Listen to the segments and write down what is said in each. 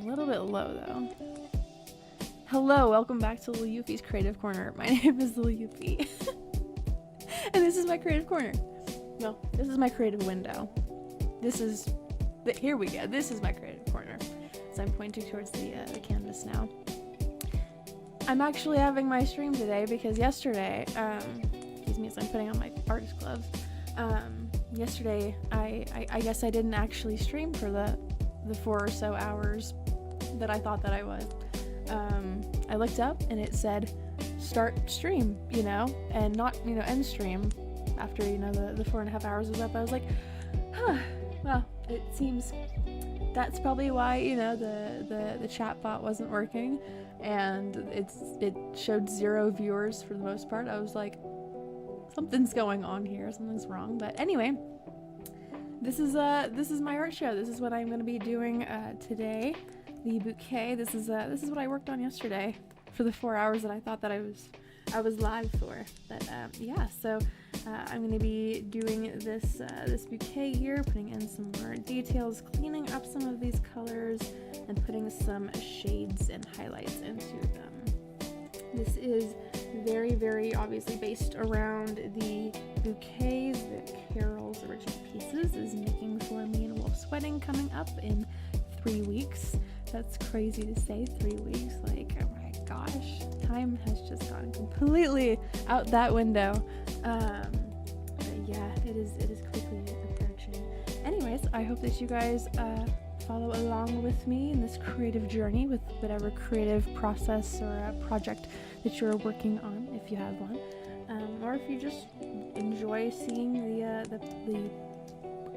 little bit low though. Hello, welcome back to Lil Euphie's Creative Corner. My name is Lil Euphie. And this is my creative corner. No, this is my creative window. Here we go. This is my creative corner. So I'm pointing towards the canvas now. I'm actually having my stream today because yesterday, excuse me as I'm putting on my artist gloves. Yesterday, I guess I didn't actually stream for the 4 or so hours that I thought that I would. I looked up and it said start stream, and not, end stream after, the 4.5 hours was up. I was like, huh, well, it seems that's probably why, the chat bot wasn't working and it showed 0 viewers for the most part. I was like, something's going on here, something's wrong. But anyway, this is my art show. This is what I'm going to be doing today. The Bouquet. This is what I worked on yesterday for the 4 hours that I thought that I was live for. But yeah, so I'm going to be doing this bouquet here, putting in some more details, cleaning up some of these colors, and putting some shades and highlights into them. This is very, very obviously based around the bouquets that Carol's Original Pieces is making for me and Wolf's wedding coming up in 3 weeks. That's crazy to say, 3 weeks. Like, oh my gosh, time has just gone completely out that window. But yeah, it is quickly approaching. Anyways, I hope that you guys follow along with me in this creative journey with whatever creative process or project that you're working on, if you have one, or if you just enjoy seeing the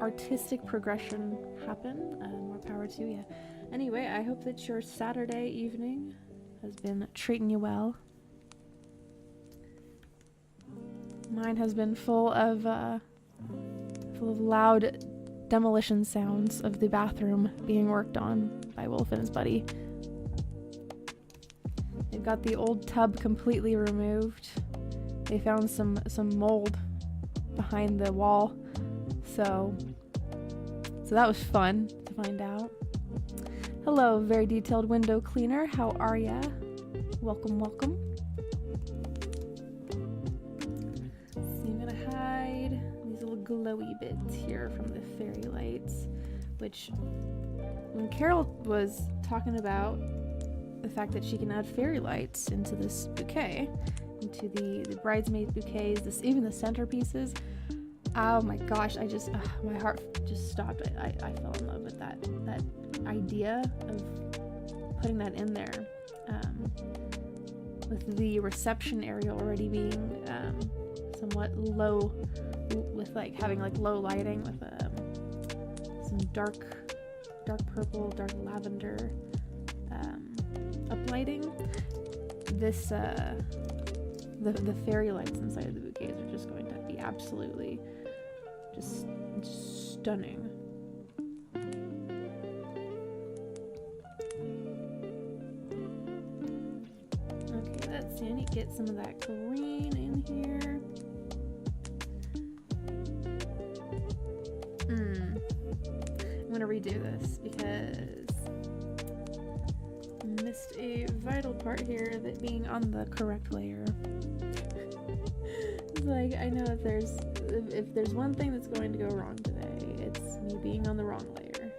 artistic progression happen. More power to you. Anyway, I hope that your Saturday evening has been treating you well. Mine has been full of loud demolition sounds of the bathroom being worked on by Wolf and his buddy. They've got the old tub completely removed. They found some mold behind the wall, so that was fun to find out. Hello, very detailed window cleaner. How are ya? Welcome, welcome. So I'm gonna hide these little glowy bits here from the fairy lights, which when Carol was talking about the fact that she can add fairy lights into this bouquet, into the bridesmaid bouquets, even the centerpieces, oh my gosh, my heart just stopped. I fell in love with that idea of putting that in there, with the reception area already being somewhat low, with having low lighting with some dark purple, dark lavender uplighting. This the fairy lights inside of the bouquets are just going to be absolutely just stunning. Okay, let's see. I need to get some of that green in here. I'm gonna redo this because I missed a vital part here of it being on the correct layer. I know if there's one thing that's going to go wrong today, it's me being on the wrong layer.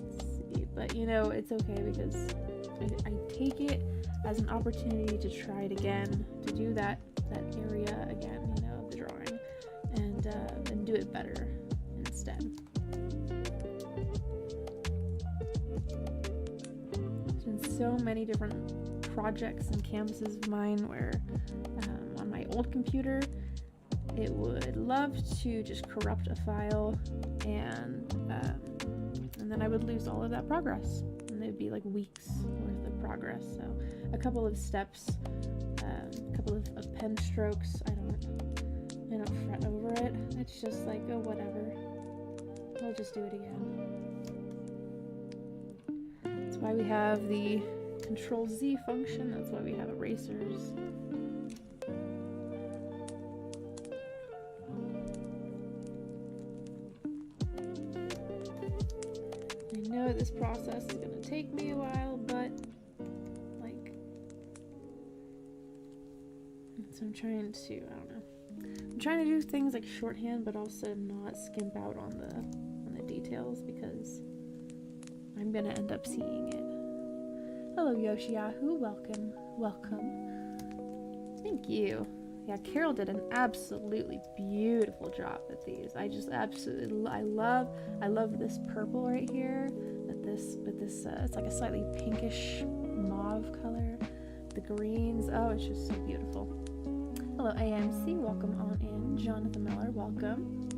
Let's see, but it's okay because I take it as an opportunity to try it again, to do that area again, of the drawing, and do it better instead. There's been so many different projects and canvases of mine where on my old computer it would love to just corrupt a file and then I would lose all of that progress, and it would be weeks worth of progress. So a couple of steps, a couple of pen strokes, I don't fret over it. It's just oh, whatever, we'll just do it again. That's why we have the Control-Z function. That's why we have erasers. I know this process is gonna take me a while, but like, so I'm trying to, I don't know. I'm trying to do things like shorthand, but also not skimp out on the details because I'm gonna end up seeing it. Hello, Yoshiyahu. Welcome. Welcome. Thank you. Yeah, Carol did an absolutely beautiful job with these. I just absolutely, I love this purple right here. It's like a slightly pinkish mauve color. The greens, oh, it's just so beautiful. Hello, AMC. Welcome on in. Jonathan Miller, welcome.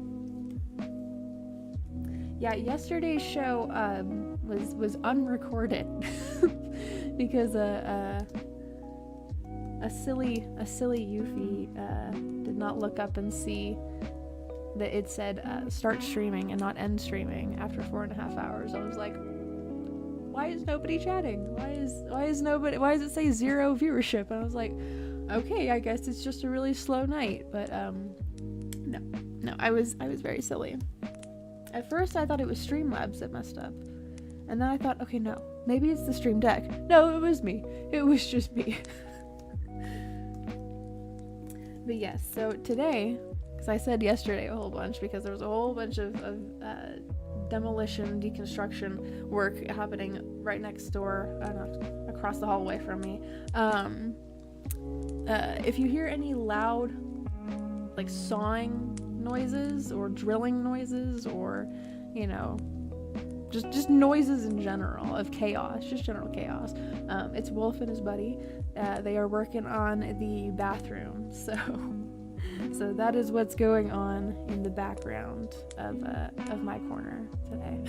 Yeah, yesterday's show was unrecorded because a silly Euphie did not look up and see that it said start streaming and not end streaming after 4.5 hours. I was like, why is nobody chatting? Why does it say 0 viewership? And I was like, okay, I guess it's just a really slow night. But no, I was very silly. At first I thought it was Streamlabs that messed up. And then I thought, okay, no, maybe it's the Stream Deck. No, it was me. It was just me. But yes, so today, because I said yesterday a whole bunch, because there was a whole bunch of demolition, deconstruction work happening right next door, across the hallway from me. If you hear any loud, like sawing noises or drilling noises or, you know, just noises in general of chaos, just general chaos, it's Wolf and his buddy. They are working on the bathroom, so that is what's going on in the background of my corner today.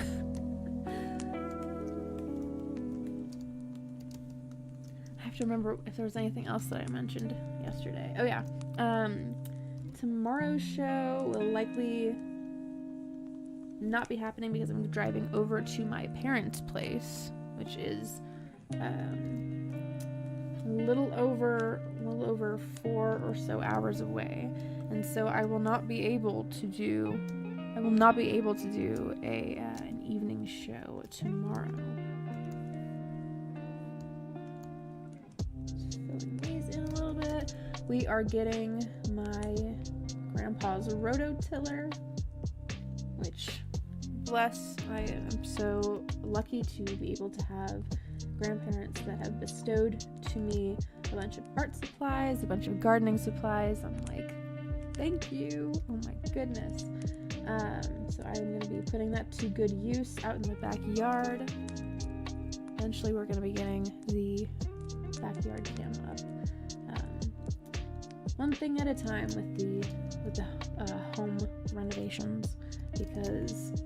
I have to remember if there was anything else that I mentioned yesterday. Oh yeah, tomorrow's show will likely not be happening because I'm driving over to my parents' place, which is a little over 4 or so hours away, and so I will not be able to do an evening show tomorrow. Just filling these in a little bit. We are getting my grandpa's rototiller, which, bless, I am so lucky to be able to have grandparents that have bestowed to me a bunch of art supplies, a bunch of gardening supplies. I'm like, thank you. Oh my goodness. So I'm going to be putting that to good use out in the backyard. Eventually we're going to be getting the backyard cam up. One thing at a time with the home renovations, because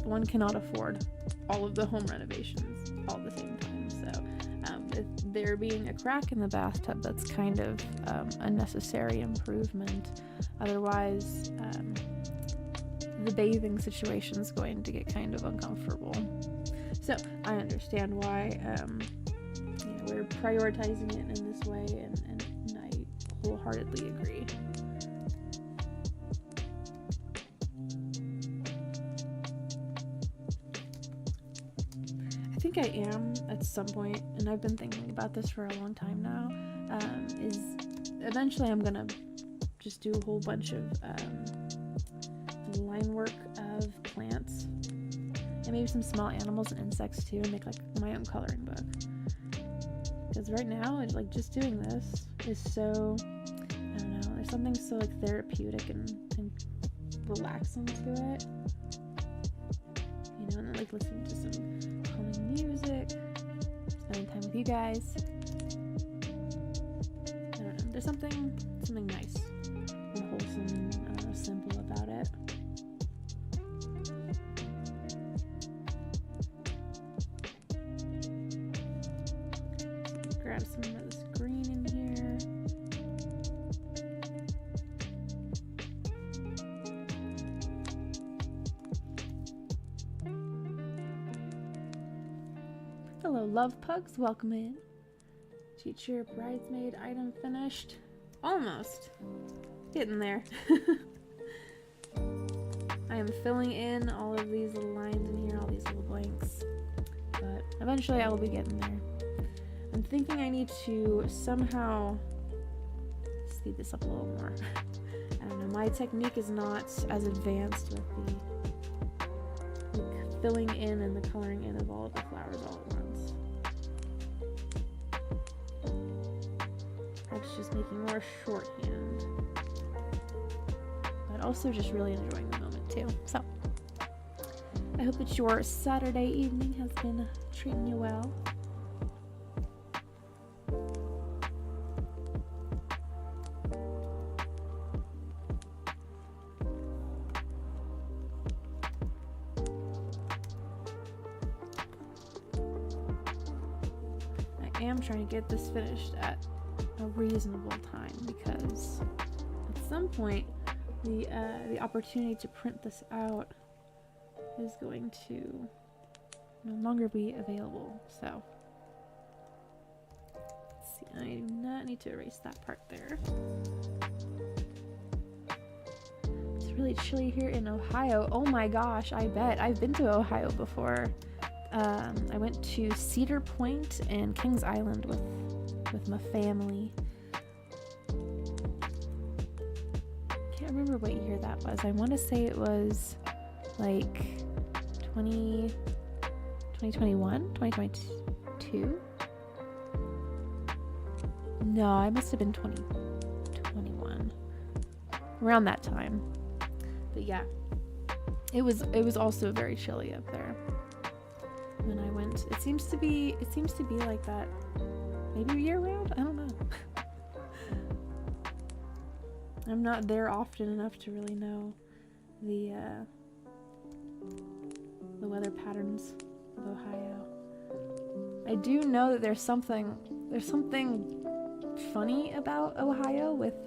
one cannot afford all of the home renovations all at the same time. So with there being a crack in the bathtub, that's kind of a necessary improvement. Otherwise, the bathing situation is going to get kind of uncomfortable. So I understand why we're prioritizing it in this way, and I wholeheartedly agree. I think I am at some point, and I've been thinking about this for a long time now, is eventually I'm gonna just do a whole bunch of line work of plants and maybe some small animals and insects too, and make like my own coloring book. Because right now, it's like just doing this is so, I don't know, there's something so like therapeutic and relaxing to it. You know, and then like listening to some calming music, spending time with you guys. I don't know, there's something nice and wholesome and simple about it. Grab some of this green in here. Hello, love pugs, welcome in. Teacher bridesmaid item finished. Almost. Getting there. I am filling in all of these little lines in here, all these these little blanks. But eventually I will be getting there. I'm thinking I need to somehow speed this up a little more. I don't know, my technique is not as advanced with the filling in and the coloring in of all of the flowers all at once. That's just making more shorthand. But also just really enjoying the moment too. So, I hope that your Saturday evening has been treating you well. I am trying to get this finished at a reasonable time because at some point the opportunity to print this out is going to no longer be available. So let's see, I do not need to erase that part there. It's really chilly here in Ohio. Oh my gosh, I bet. I've been to Ohio before. I went to Cedar Point and Kings Island with my family. Can't remember what year that was. I want to say it was like 2021, 2022. No, I must have been 2021, around that time. But yeah, it was also very chilly up there when I went. It seems to be like that maybe year round. I don't know. I'm not there often enough to really know the weather patterns of Ohio. I do know that there's something funny about Ohio with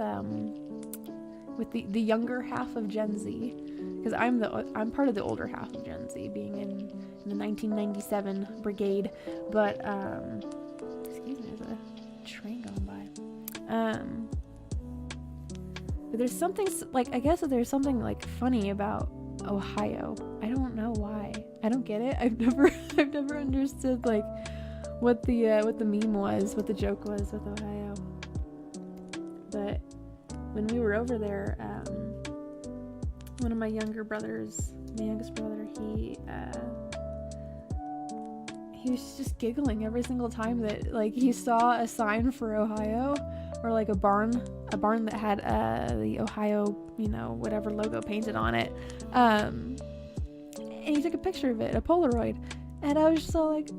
the younger half of Gen Z, because I'm part of the older half of Gen Z, being in the 1997 brigade. But excuse me, there's a train going by. But there's something like, I guess that there's something like funny about Ohio. I don't know why. I don't get it. I've never understood like what the meme was, what the joke was with Ohio. But when we were over there, one of my youngest brother, he was just giggling every single time that like he saw a sign for Ohio, or like a barn that had the Ohio, whatever logo painted on it. And he took a picture of it, a Polaroid, and I was just all like,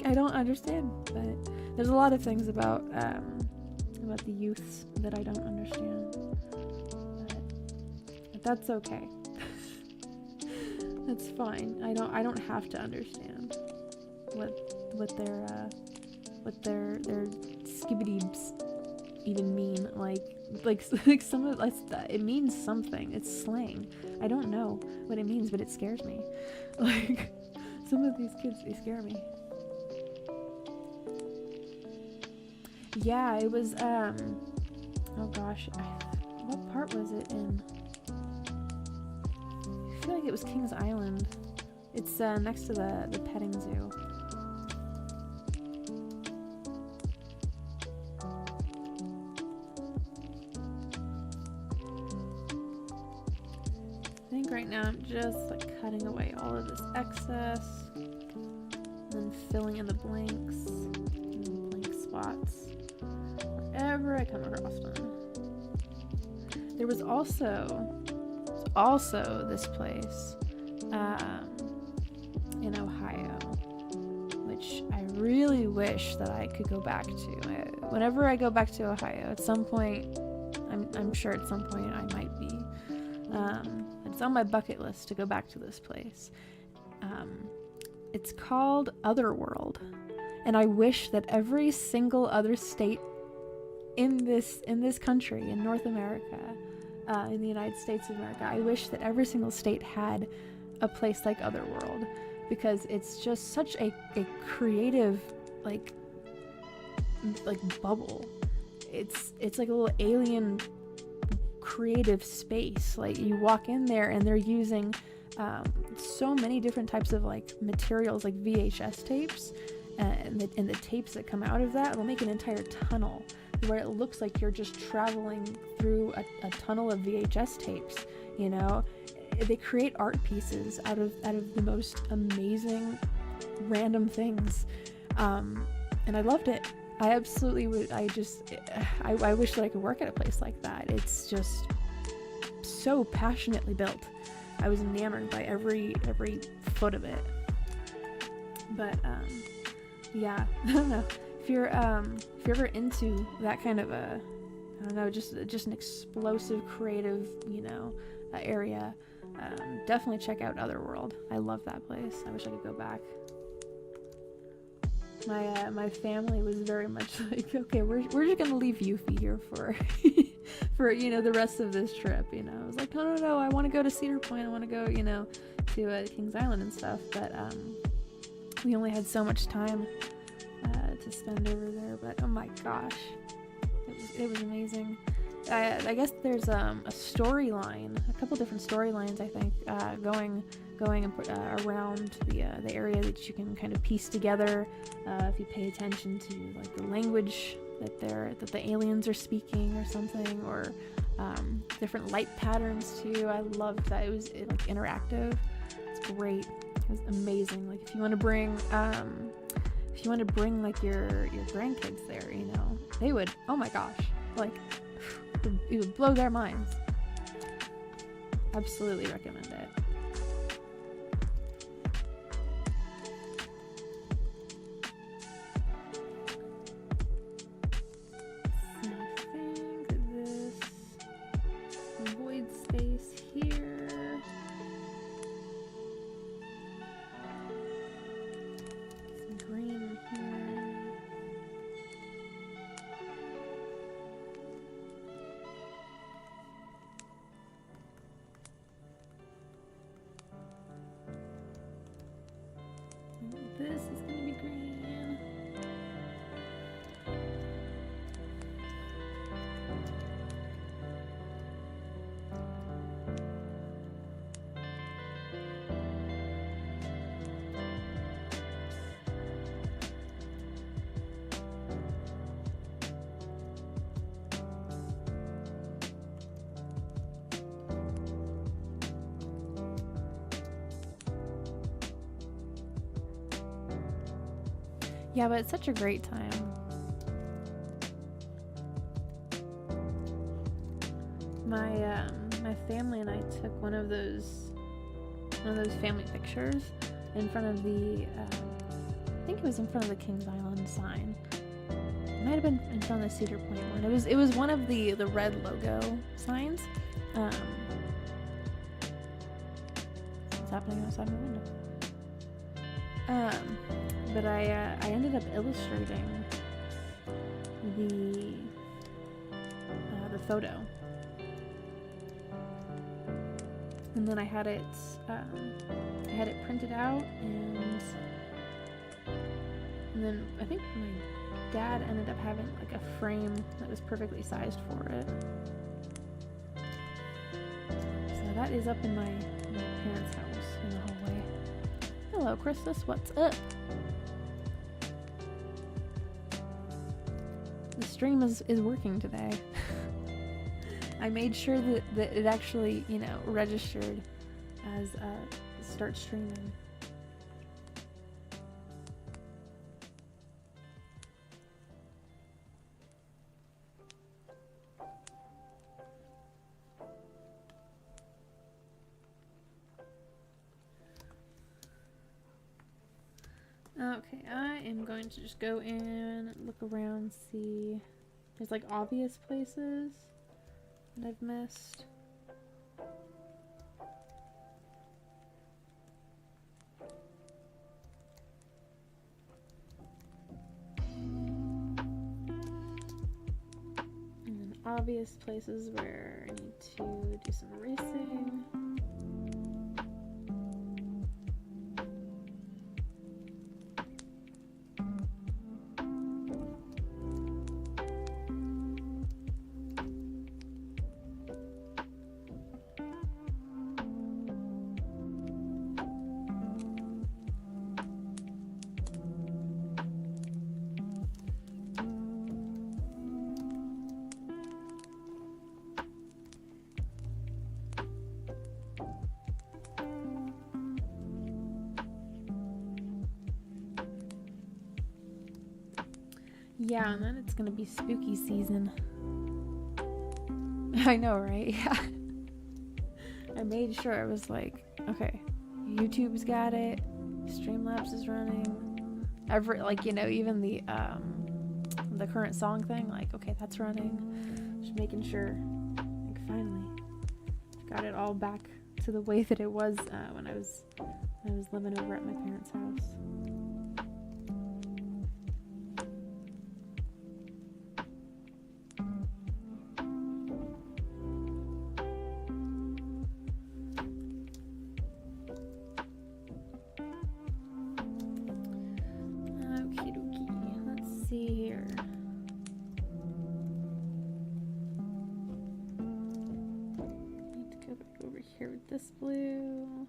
I don't understand. But there's a lot of things about the youths that I don't understand. But that's okay. That's fine. I don't have to understand what their skibbideebs even mean. Like some of it means something. It's slang. I don't know what it means, but it scares me. Like some of these kids, they scare me. Yeah, it was oh gosh, what part was it in? I feel like it was Kings Island. It's next to the petting zoo. I think right now I'm just like cutting away all of this excess and then filling in the blanks and the blank spots wherever I come across them. There was also this place in Ohio, which I really wish that I could go back to. Whenever I go back to Ohio, at some point, I'm sure at some point I might be. It's on my bucket list to go back to this place. It's called Otherworld, and I wish that every single other state in this country, in North America, in the United States of America, I wish that every single state had a place like Otherworld, because it's just such a creative like bubble. It's like a little alien creative space. Like you walk in there and they're using so many different types of like materials, like VHS tapes, and the tapes that come out of that will make an entire tunnel where it looks like you're just traveling through a tunnel of VHS tapes. You know, they create art pieces out of the most amazing random things, and I loved it. I absolutely would. I wish that I could work at a place like that. It's just so passionately built. I was enamored by every foot of it. But yeah, I don't know. If you're ever into that kind of a, I don't know, just an explosive, creative, you know, area, definitely check out Otherworld. I love that place. I wish I could go back. My family was very much like, okay, we're just gonna leave Euphie here for for, you know, the rest of this trip. You know, I was like, no, I want to go to Cedar Point. I want to go, you know, to Kings Island and stuff. But we only had so much time to spend over there. But oh my gosh, it was amazing. I guess there's a storyline, a couple different storylines, I think, going around the area that you can kind of piece together if you pay attention to like the language that the aliens are speaking or something, or different light patterns too. I loved that it was like interactive. It's great. It was amazing. Like if you want to bring like your grandkids there, you know, they would, oh my gosh, like it would blow their minds. Absolutely recommend it. I think this void space here. Some green here. This is gonna be green. Yeah, but it's such a great time. My family and I took one of those family pictures in front of the I think it was in front of the Kings Island sign. It might have been in front of the Cedar Point one. It was one of the red logo signs. What's happening outside my window? But I ended up illustrating the photo, and then I had it printed out, and then I think my dad ended up having like a frame that was perfectly sized for it. So that is up in my parents' house in the hallway. Hello, Christus, what's up? The stream is working today. I made sure that it actually, you know, registered as start streaming. Okay, I am going to just go in, look around, see. There's like obvious places that I've missed. And then obvious places where I need to do some erasing. Yeah, and then it's gonna be spooky season. I know, right? Yeah. I made sure I was like, okay, YouTube's got it, Streamlabs is running, even the current song thing, like, okay, that's running. Just making sure, like, finally got it all back to the way that it was when I was living over at my parents' house. Okie dokie. Let's see here. Need to go back over here with this blue.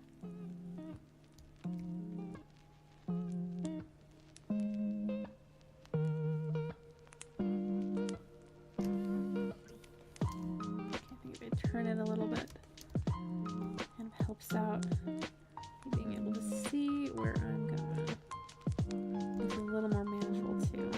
Turn it a little bit. Kind of helps out being able to see where I'm going. It's a little more manageable too.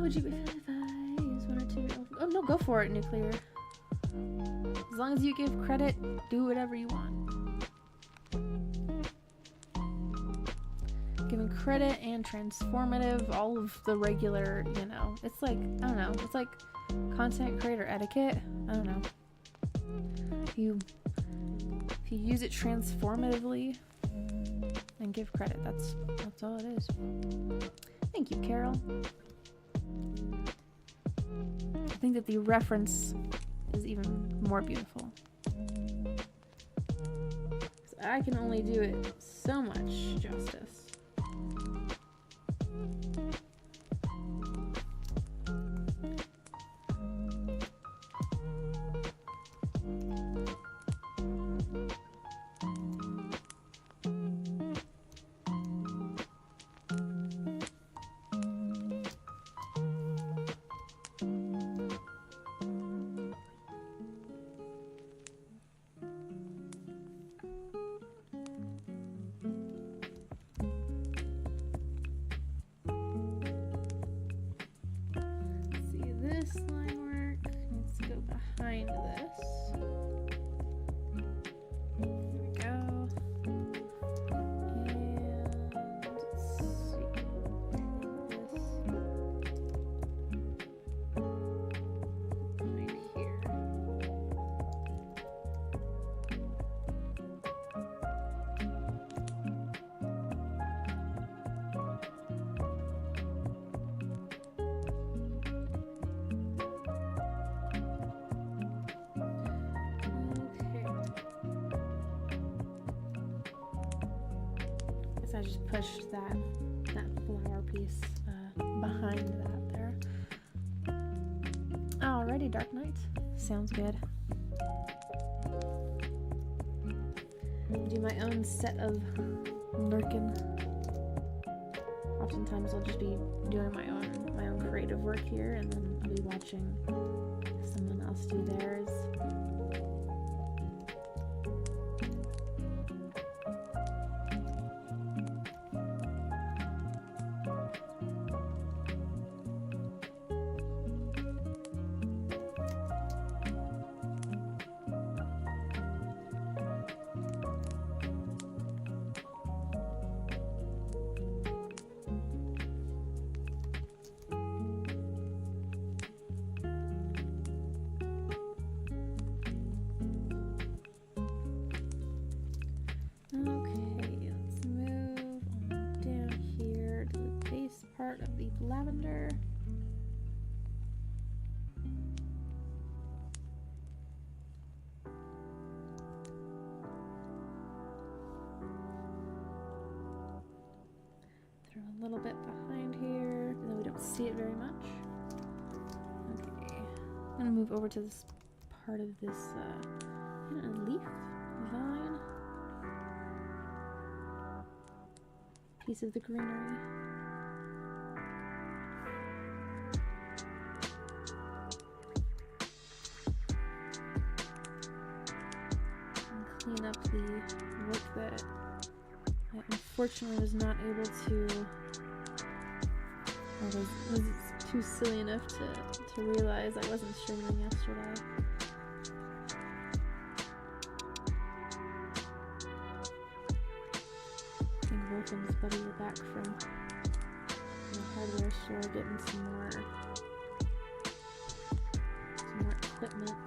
Would you be fine if I use one or two? Oh no, go for it, Nuclear. As long as you give credit, do whatever you want. Giving credit and transformative, all of the regular, it's like, I don't know, it's like content creator etiquette. I don't know. If you use it transformatively and give credit, that's all it is. Thank you, Carol. I think that the reference is even more beautiful. I can only do it so much justice. I just pushed that flower piece behind that there. Alrighty, Dark Knight. Sounds good. Do my own set of lurkin. Oftentimes I'll just be doing my own creative work here, and then I'll be watching someone else do theirs. of the lavender. Throw a little bit behind here, and then we don't see it very much. Okay, I'm gonna move over to this part of this leaf vine. Piece of the greenery. And clean up the work that I unfortunately was not able to, or was too silly enough to realize I wasn't streaming yesterday. And his buddy were back from the hardware store getting some more equipment.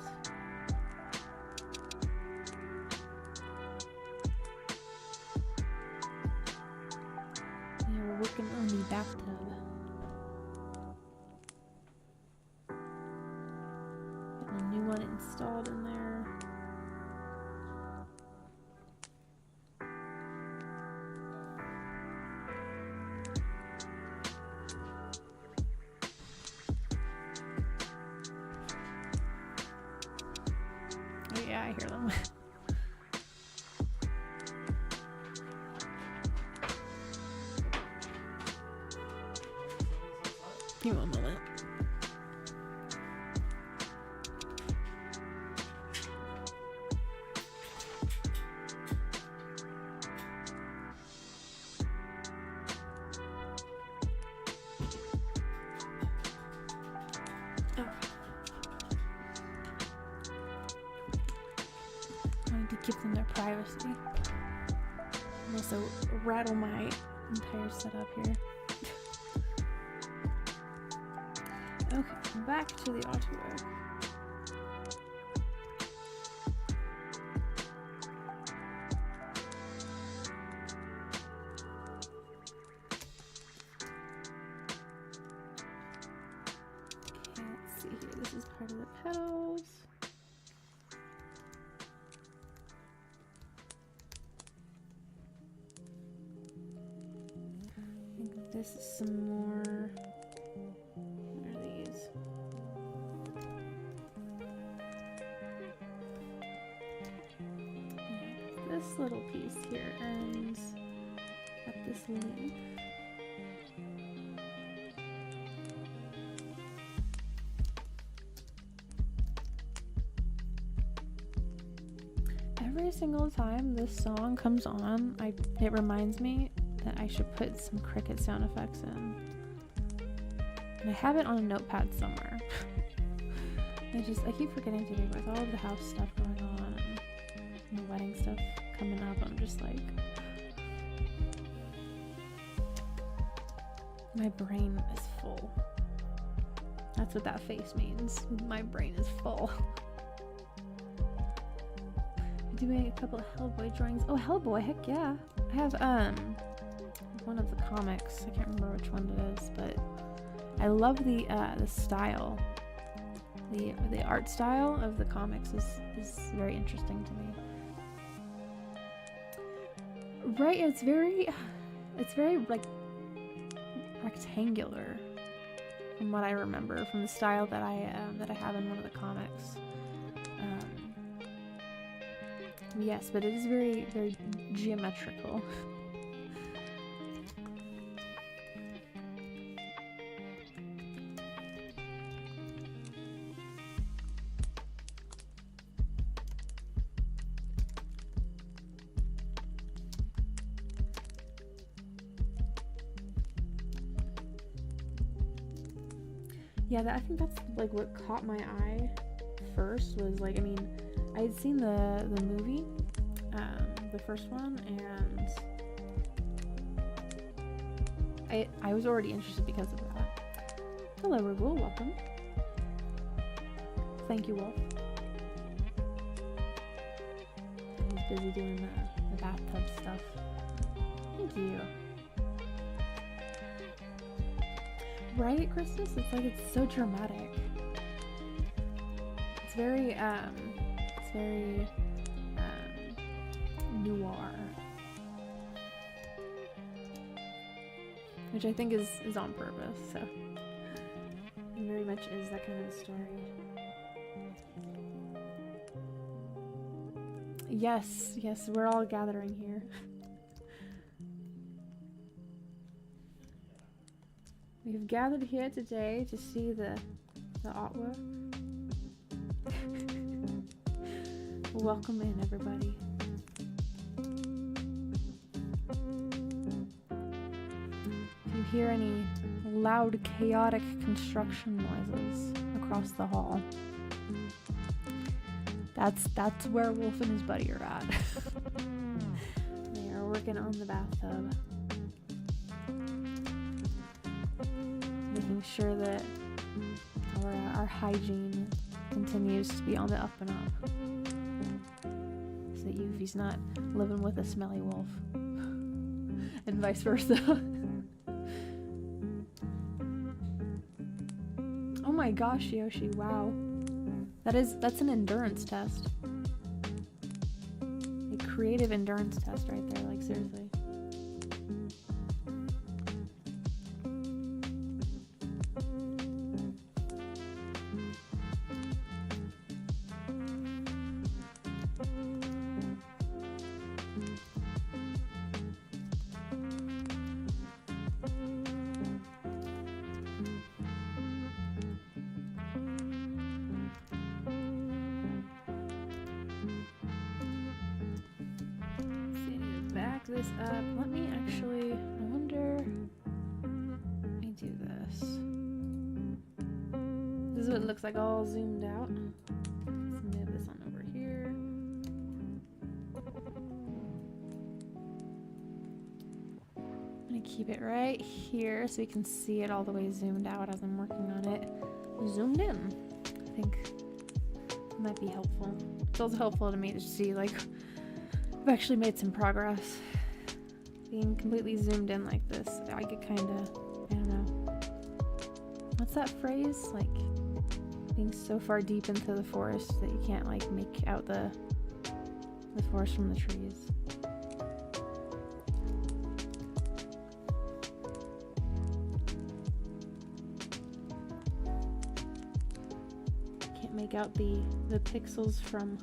They were working on the bathtub. Getting a new one installed in there. Yeah, I hear them. Give me 1 moment. To give them their privacy. And also rattle my entire setup here. Okay, back to the artwork. Okay, let's see here. This is part of the petals. This is some more. What are these? This little piece here ends at this leaf. Every single time this song comes on, it reminds me that I should put some cricket sound effects in. And I have it on a notepad somewhere. I keep forgetting to do it with all of the house stuff going on and the wedding stuff coming up. I'm just like, my brain is full. That's what that face means. My brain is full. I'm doing a couple of Hellboy drawings. Oh, Hellboy, heck yeah. I have one of the comics. I can't remember which one it is, but I love the style. The art style of the comics is very interesting to me. Right, it's very like rectangular from what I remember from the style that I have in one of the comics. Yes, but it is very, very geometrical. Yeah, I think that's like what caught my eye first was like, I mean, I had seen the movie, the first one, and I was already interested because of that. Hello, Regul, welcome. Thank you, Wolf. He's busy doing the bathtub stuff. Thank you. Right, Christmas? It's like it's so dramatic. It's very noir. Which I think is on purpose, so it very much is that kind of a story. Yes, we're all gathering here. We've gathered here today to see the artwork. Welcome in, everybody. If you hear any loud, chaotic construction noises across the hall, that's where Wolf and his buddy are at. They are working on the bathtub, making sure that our hygiene continues to be on the up and up, so that Euphie's not living with a smelly wolf, and vice versa. Oh my gosh, Yoshi! Wow, that's an endurance test, a creative endurance test right there. Like seriously. This up. Let me actually, I wonder, let me do this. This is what it looks like all zoomed out. Let's move this on over here. I'm gonna keep it right here so you can see it all the way zoomed out as I'm working on it. Zoomed in. I think it might be helpful. It's also helpful to me to see, like, I've actually made some progress. Being completely zoomed in like this, I get kind of, I don't know. What's that phrase? Like, being so far deep into the forest that you can't, like, make out the forest from the trees. Can't make out the pixels from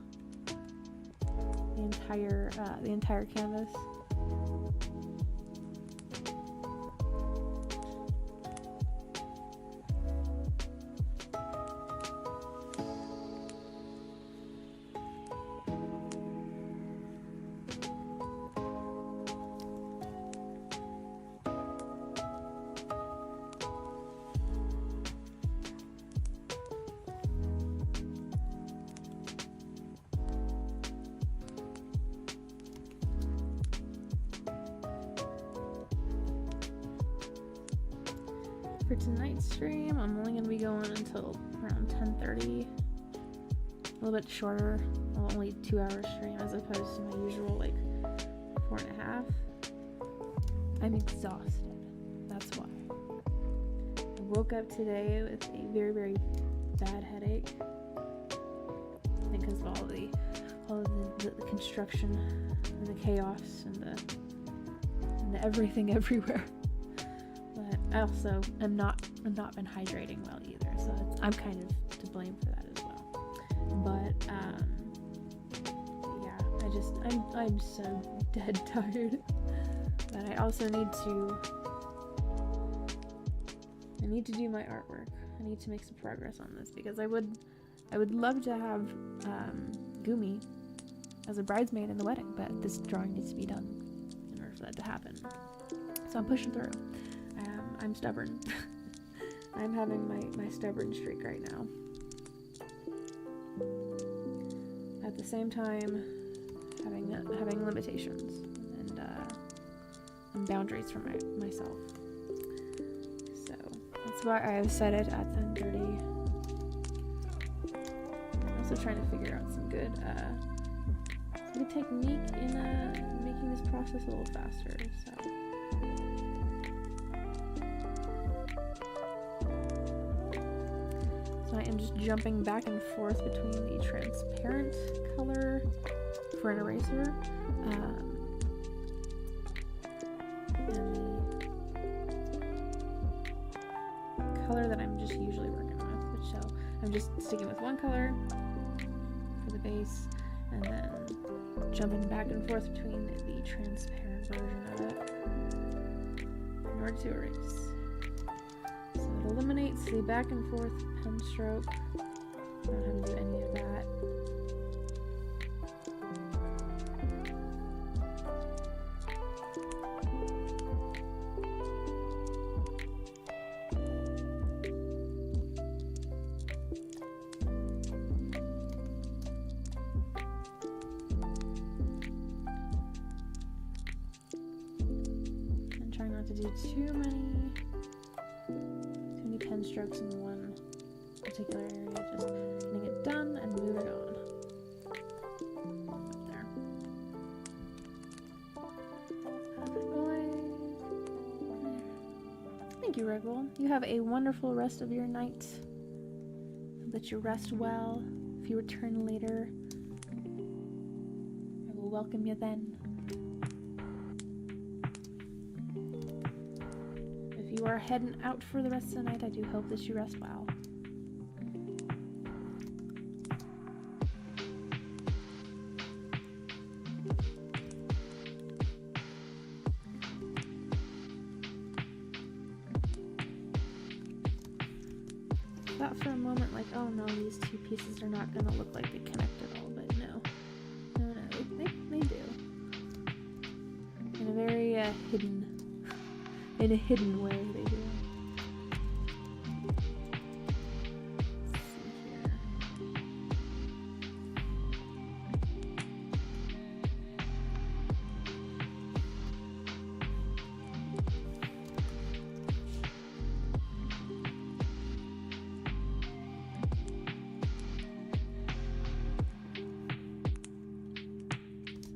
the entire canvas. For tonight's stream, I'm only going to be going until around 10:30. A little bit shorter, well, only 2-hour stream as opposed to my usual, like, 4.5. I'm exhausted. That's why. I woke up today with a very, very bad headache. I think because of all the construction and the chaos and the everything everywhere. But I also am not been hydrating well either, so I'm kind of to blame for that as well. But yeah, I'm so dead tired. But I also need to do my artwork. I need to make some progress on this because I would love to have Gumi as a bridesmaid in the wedding, but this drawing needs to be done in order for that to happen. So I'm pushing through. I'm stubborn. I'm having my stubborn streak right now. At the same time, having limitations and boundaries for myself. So that's why I have set it at 10:30. I'm also trying to figure out some good technique in making this process a little faster. So. I am just jumping back and forth between the transparent color for an eraser and the color that I'm just usually working with, which so I'm just sticking with one color for the base and then jumping back and forth between the transparent version of it in order to erase. So it eliminates the back and forth pen stroke. I don't have to do any of that. And trying not to do too many pen strokes in one particular area, just getting it done and moving on. Up there. Thank you, Riggle. You have a wonderful rest of your night. Hope that you rest well. If you return later, I will welcome you then. If you are heading out for the rest of the night, I do hope that you rest well. Thought for a moment like, oh no, these two pieces are not going to look like they connect at all, but no. No, they do. In a very in a hidden way, they do. Let's see here.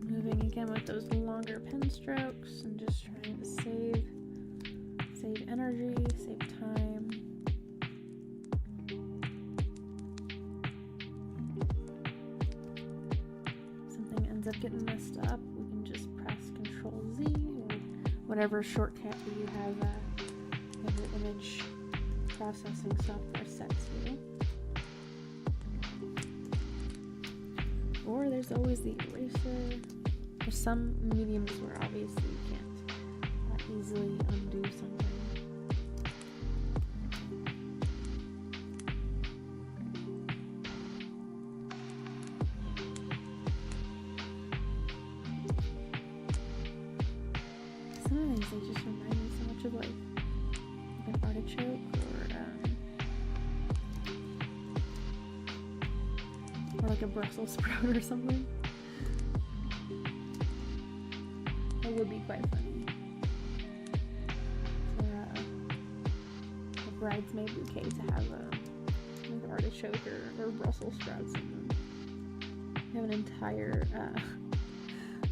Moving again with those longer pen strokes and just trying to save energy, save time. If something ends up getting messed up, we can just press Control Z or whatever shortcut that you have your image processing software set to. Or there's always the eraser. There's some mediums where obviously you can't easily undo something. Some of these they just remind me so much of like an artichoke or like a Brussels sprout or something. It would be quite funny for a bridesmaid bouquet to have like an artichoke or Brussels sprouts in them. Have an entire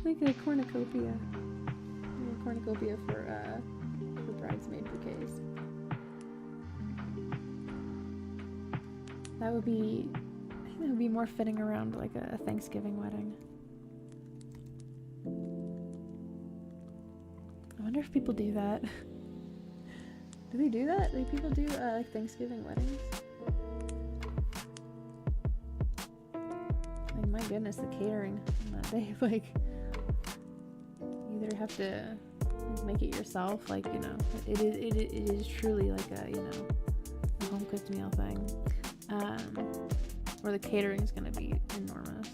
like a cornucopia for bridesmaid bouquets. I think that would be more fitting around like a Thanksgiving wedding. I wonder if people do that. Do they do that? Like people do like Thanksgiving weddings? Like my goodness, the catering on that day, like you either have to make it yourself, like, you know, it is truly like a, you know, a home cooked meal thing, or the catering is going to be enormous.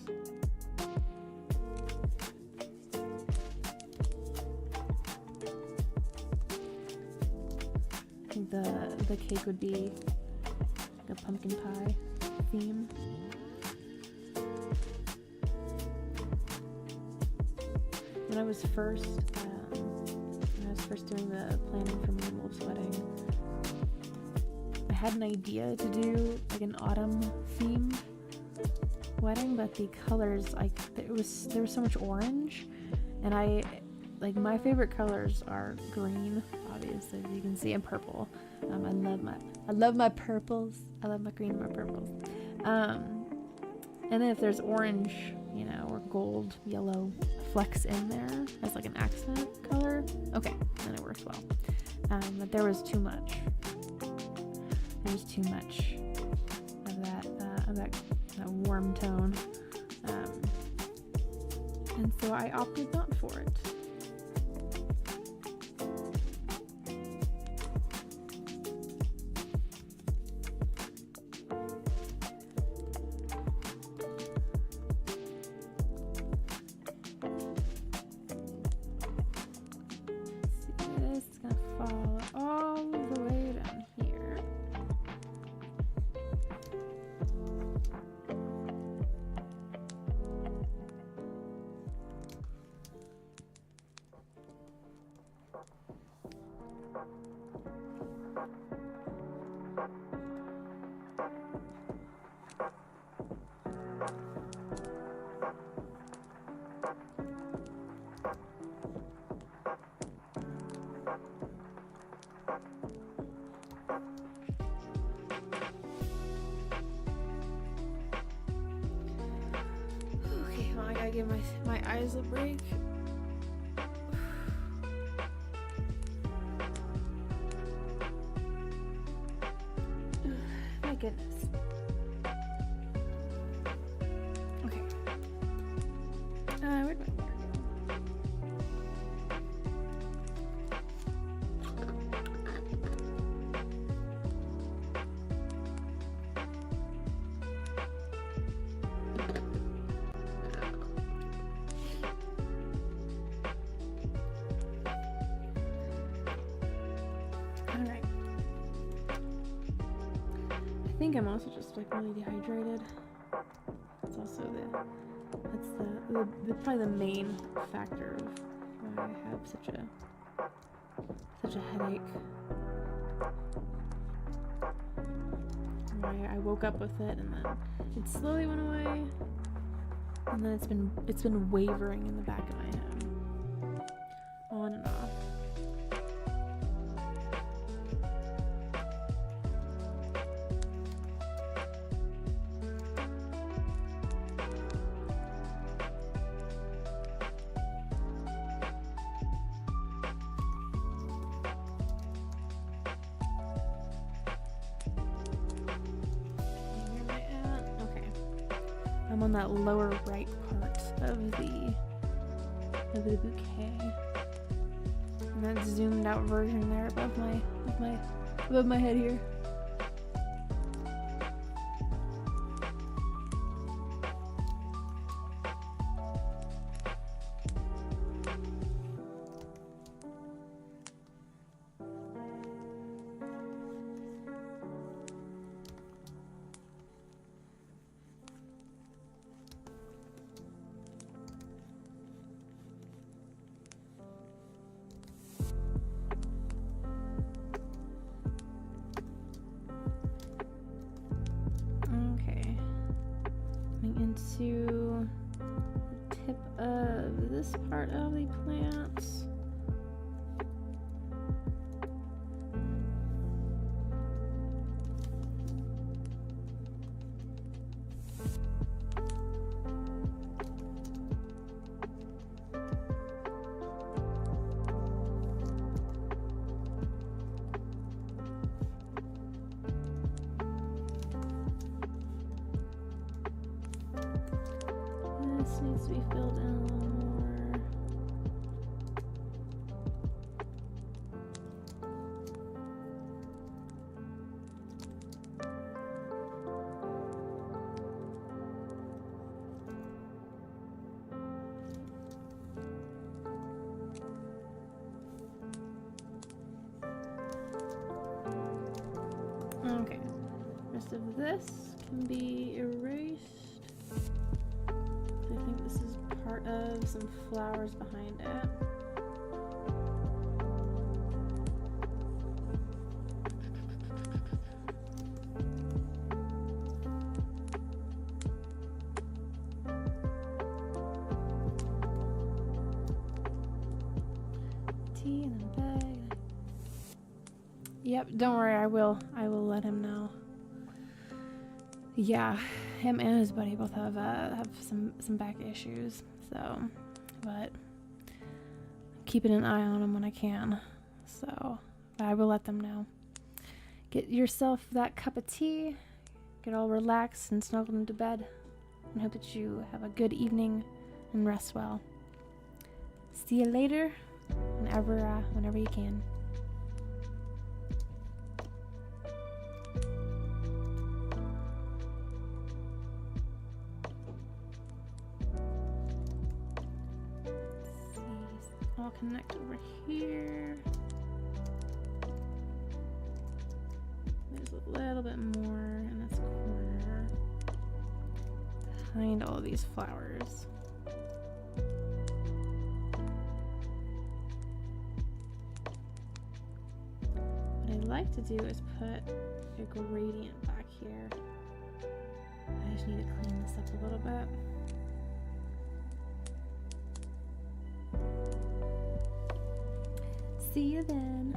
I think the cake would be like a pumpkin pie theme. When I was first doing the planning for me and Wolf's wedding, I had an idea to do like an autumn themed wedding, but the colors, like there was so much orange, and my favorite colors are green, obviously, as you can see, and purple. I love my purples. I love my green and my purples. And then if there's orange, you know, or gold, yellow flecks in there as like an accent color, okay, then it works well. But there was too much. There was too much of that warm tone, and so I opted not for it. Give my eyes a break. My goodness. Okay. Where'd my water go? I think I'm also just like really dehydrated. That's also the probably the main factor of why I have such a headache. Why I woke up with it and then it slowly went away, and then it's been wavering in the back of my head, on and off. I'm on that lower right part of the bouquet, and that zoomed out version there above my head here. Into the tip of this part of the plant. This needs to be filled in a little more. Okay, rest of this can be erased. I think this is part of some flowers behind it. Tea in a bag. Yep, don't worry, I will let him know. Yeah, him and his buddy both have some back issues, so, but keeping an eye on them when I can. So, but I will let them know. Get yourself that cup of tea, get all relaxed and snuggled into bed, and hope that you have a good evening and rest well. See you later, whenever you can. I'll connect over here. There's a little bit more in this corner behind all of these flowers. What I like to do is put a gradient back here. I just need to clean this up a little bit. See you then.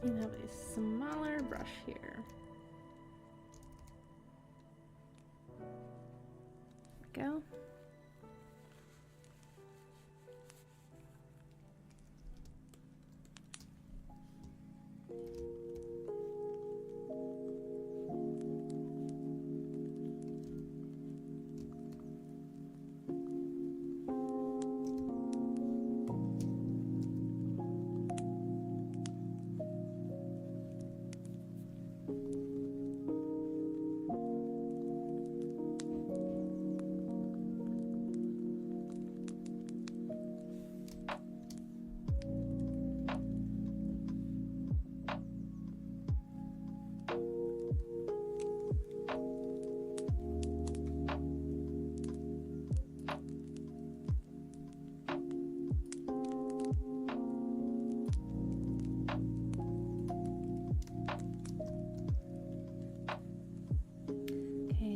You have a smaller brush here. There we go.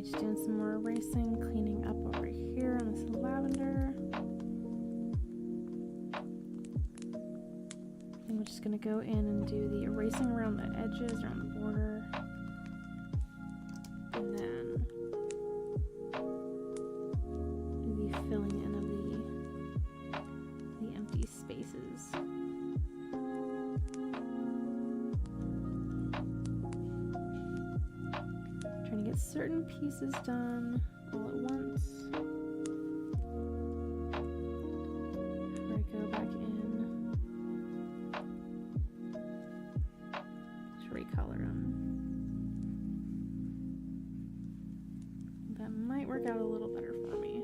Just doing some more erasing, cleaning up over here on this lavender. And we're just going to go in and do the erasing around the edges, around the border. And then do the filling in of the empty spaces. Certain pieces done all at once. Before I go back in, just recolor them. That might work out a little better for me.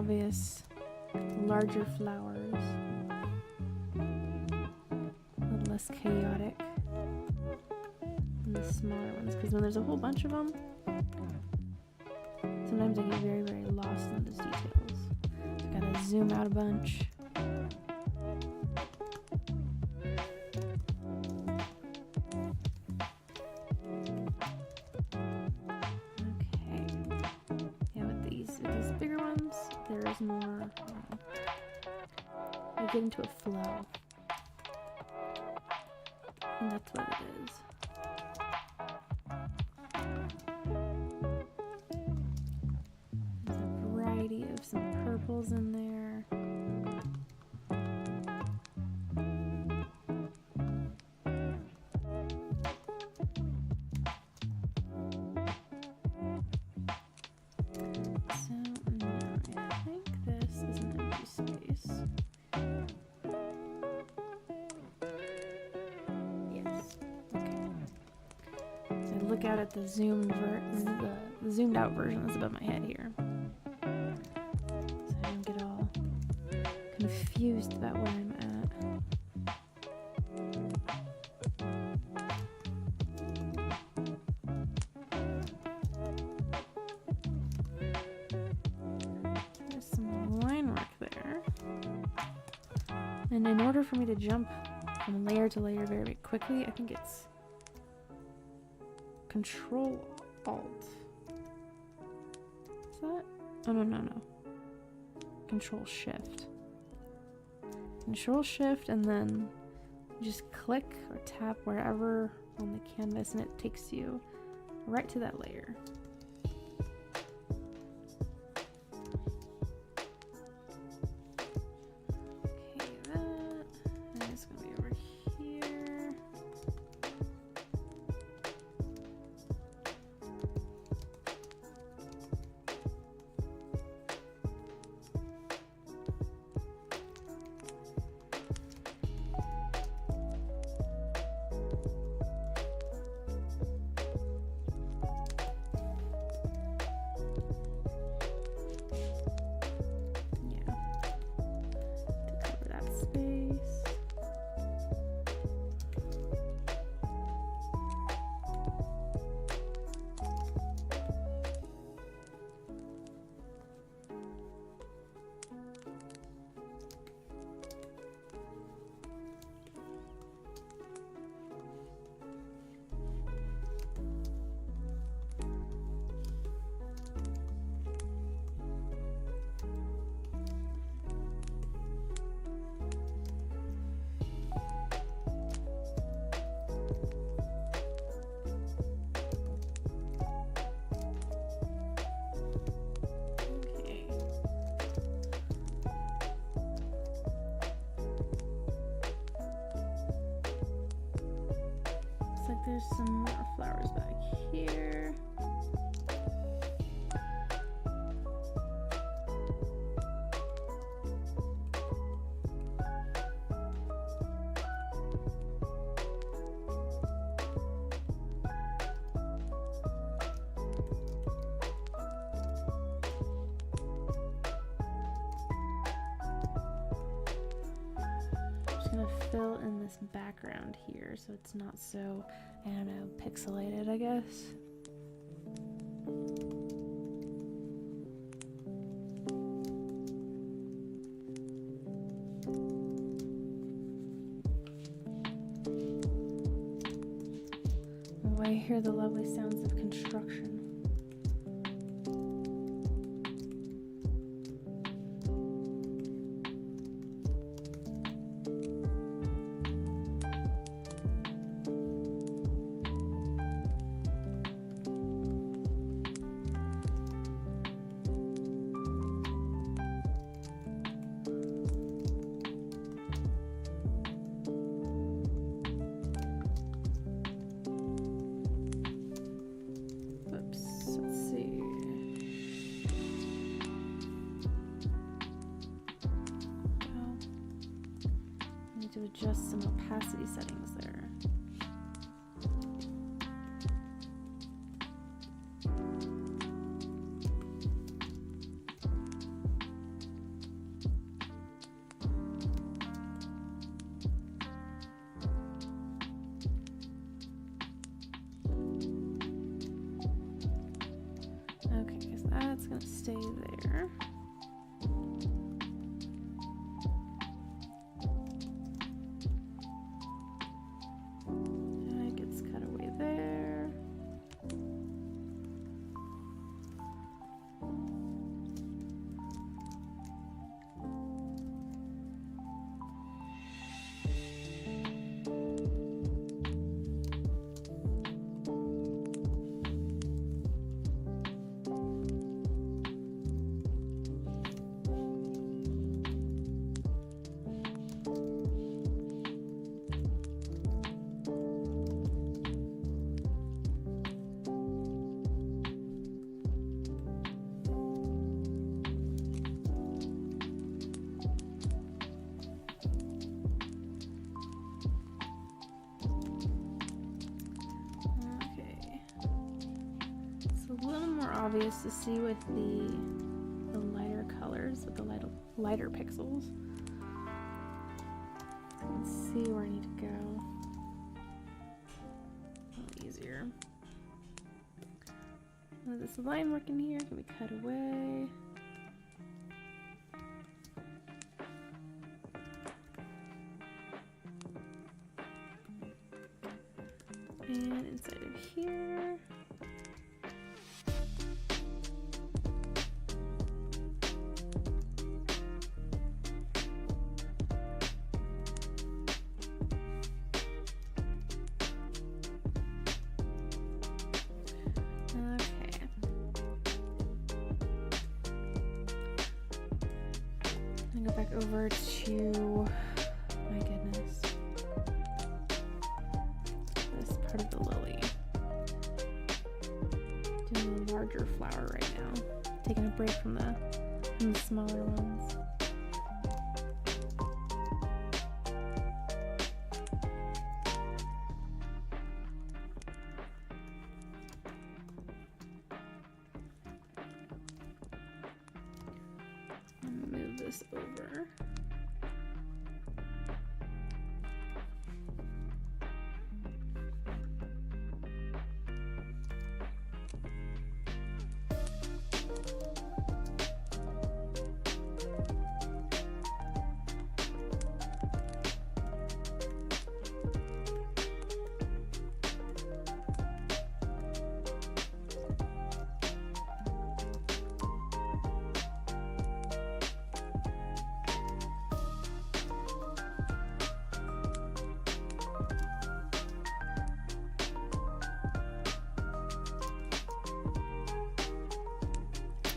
obvious larger flowers. A little less chaotic than the smaller ones, because when there's a whole bunch of them, sometimes I get very, very lost in those details. I gotta zoom out a bunch. More I get into a flow, and that's what it is. There's a variety of some purples in there. Out at the zoomed out version that's above my head here, so I don't get all confused about where I'm at. There's some line work there, and in order for me to jump from layer to layer very, very quickly, I think it's Control Alt. Is that? Oh, no. Control Shift. Control Shift, and then just click or tap wherever on the canvas, and it takes you right to that layer. Okay, that is going to be over here. There's some more flowers back here. Fill in this background here so it's not so, I don't know, pixelated, I guess. Oh, I hear the lovely sounds of construction. To adjust some opacity settings there. stay there. That gets cut away there. Obvious to see with the lighter colors, with the lighter pixels. Let's see where I need to go. A little easier. This line working here can be cut away. And inside of here. Over to, my goodness, this part of the lily. Doing a larger flower right now. Taking a break from the smaller ones. Move this over.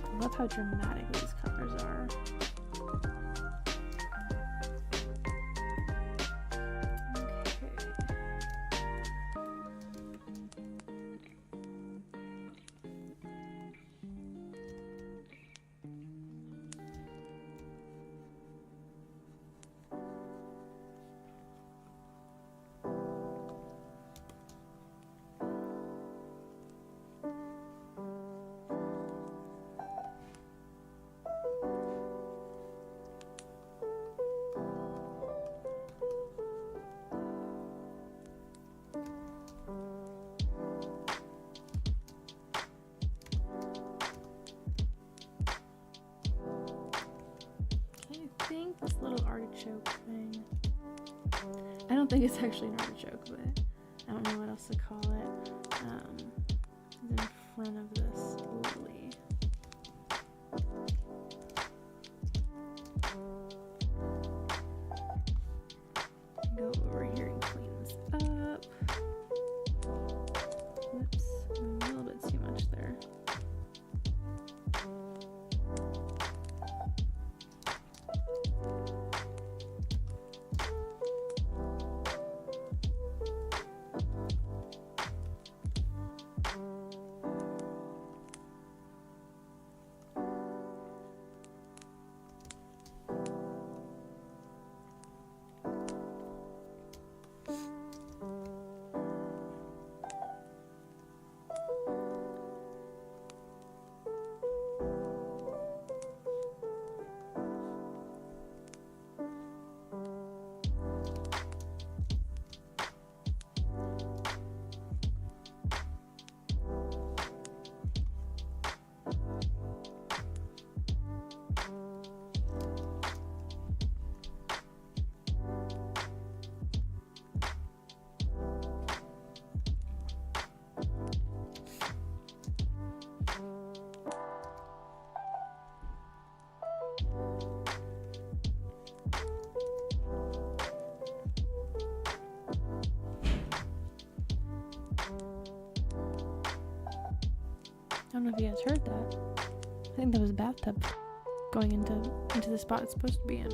I love how dramatic these colors are. This little artichoke thing. I don't think it's actually an artichoke, but I don't know what else to call it. It's in front of this lily. Go over here and clean this up. Whoops, a little bit too much there. don't know if you guys heard that. I think that was a bathtub going into the spot it's supposed to be in.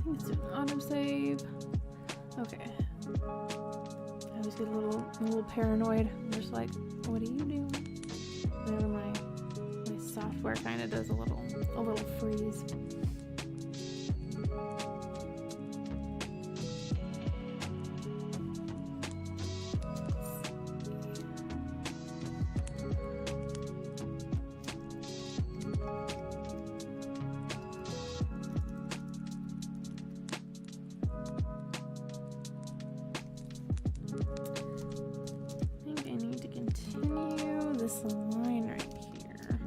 Let's do an autosave. Okay. I always get a little paranoid. I'm just like, what are you doing? Whenever my software kind of does a little freeze. This line right here.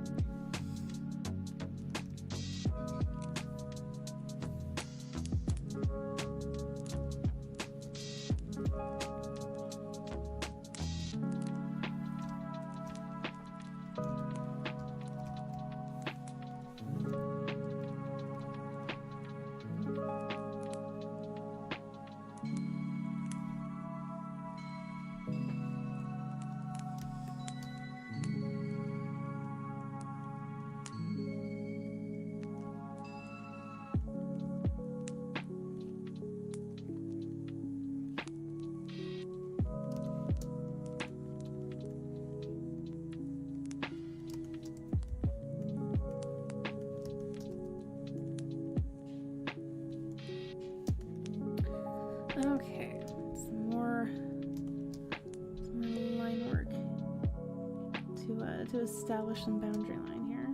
Okay, some more line work to establish some boundary line here.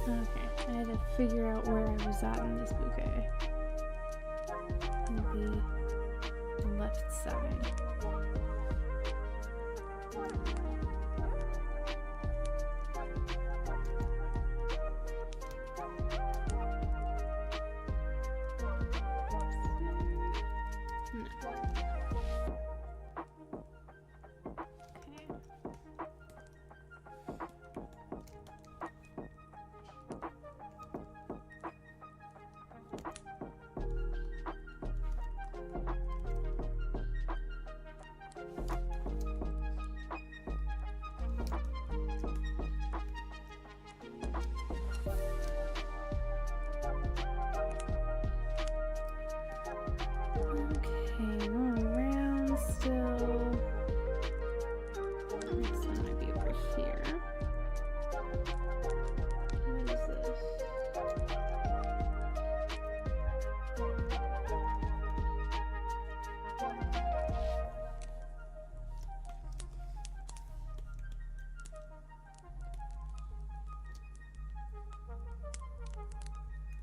Okay, I had to figure out where I was at in this bouquet. The left side.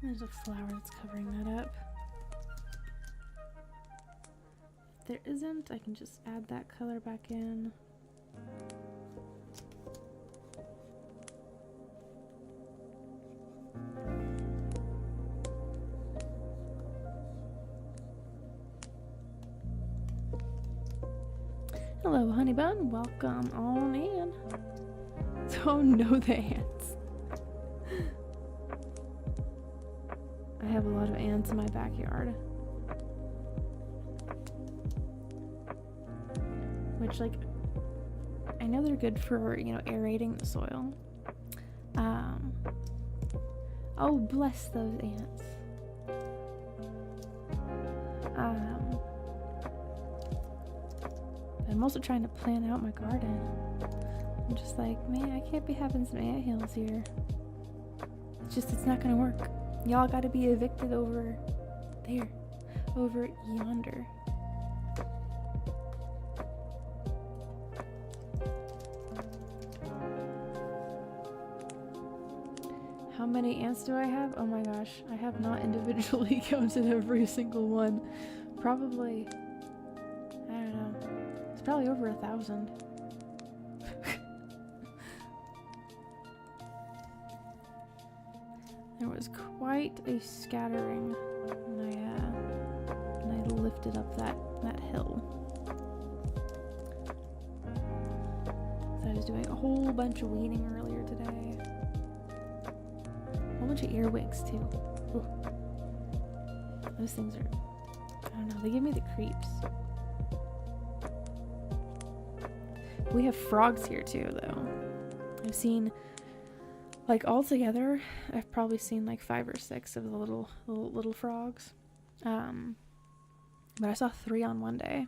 There's a flower that's covering that up. If there isn't, I can just add that color back in. Hello, honey bun. Welcome on in. Oh no, the ants. I have a lot of ants in my backyard. Which, like, I know they're good for, you know, aerating the soil. Oh, bless those ants. I'm also trying to plan out my garden. I'm just like, man, I can't be having some anthills here. It's not gonna work. Y'all gotta be evicted over there. Over yonder. How many ants do I have? Oh my gosh, I have not individually counted every single one. Probably, I don't know. It's probably over 1,000. There was quite a scattering when I lifted up that hill. So I was doing a whole bunch of weeding earlier today. A whole bunch of earwigs too. Ooh. Those things are, I don't know, they give me the creeps. We have frogs here too, though. I've seen, like, all together, I've probably seen like 5 or 6 of the little frogs. But I saw 3 on one day.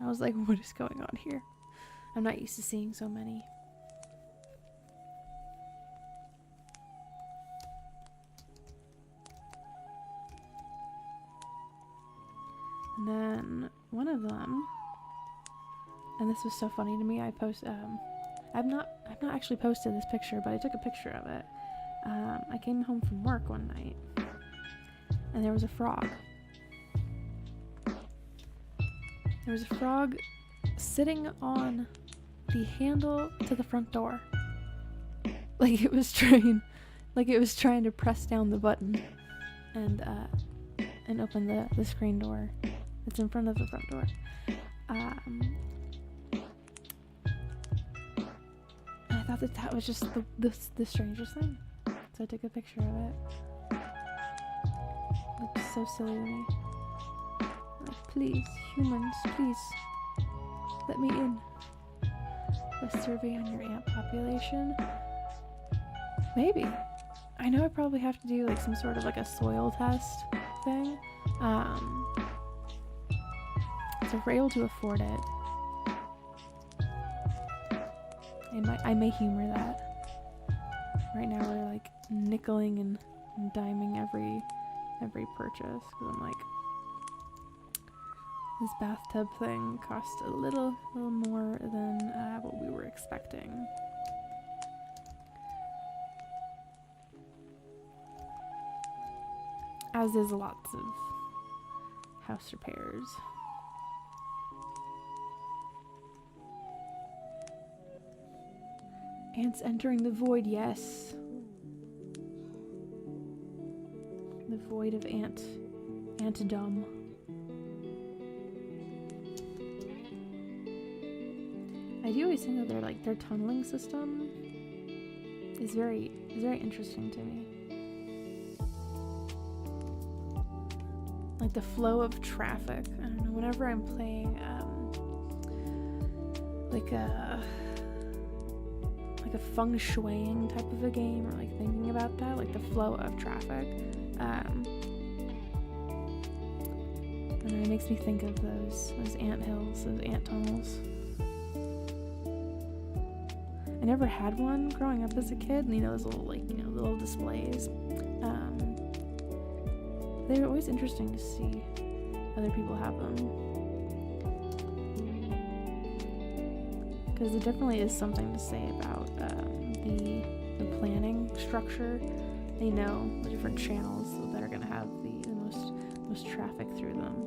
I was like, what is going on here? I'm not used to seeing so many. And then one of them, and this was so funny to me, I've not actually posted this picture, but I took a picture of it. I came home from work one night, and there was a frog. There was a frog sitting on the handle to the front door. Like it was trying to press down the button and open the screen door that's in front of the front door. I thought that was just the strangest thing. So I took a picture of it. It's so silly to me. Like, please, humans, please, let me in. A survey on your ant population? Maybe. I know I probably have to do like some sort of like a soil test thing. So if we're able to afford it, I may humor that. Right now we're like nickeling and diming every purchase, because I'm like, this bathtub thing cost a little more than what we were expecting. As is lots of house repairs. Ants entering the void, yes. The void of antdom. I do always think that their tunneling system is very interesting to me. Like the flow of traffic. I don't know, whenever I'm playing like a feng shuiing type of a game, or like thinking about that, like the flow of traffic, and it makes me think of those ant hills, those ant tunnels. I never had one growing up as a kid, and those little little displays. They're always interesting to see other people have them, because there definitely is something to say about the planning structure they know the different channels that are gonna have the most traffic through them.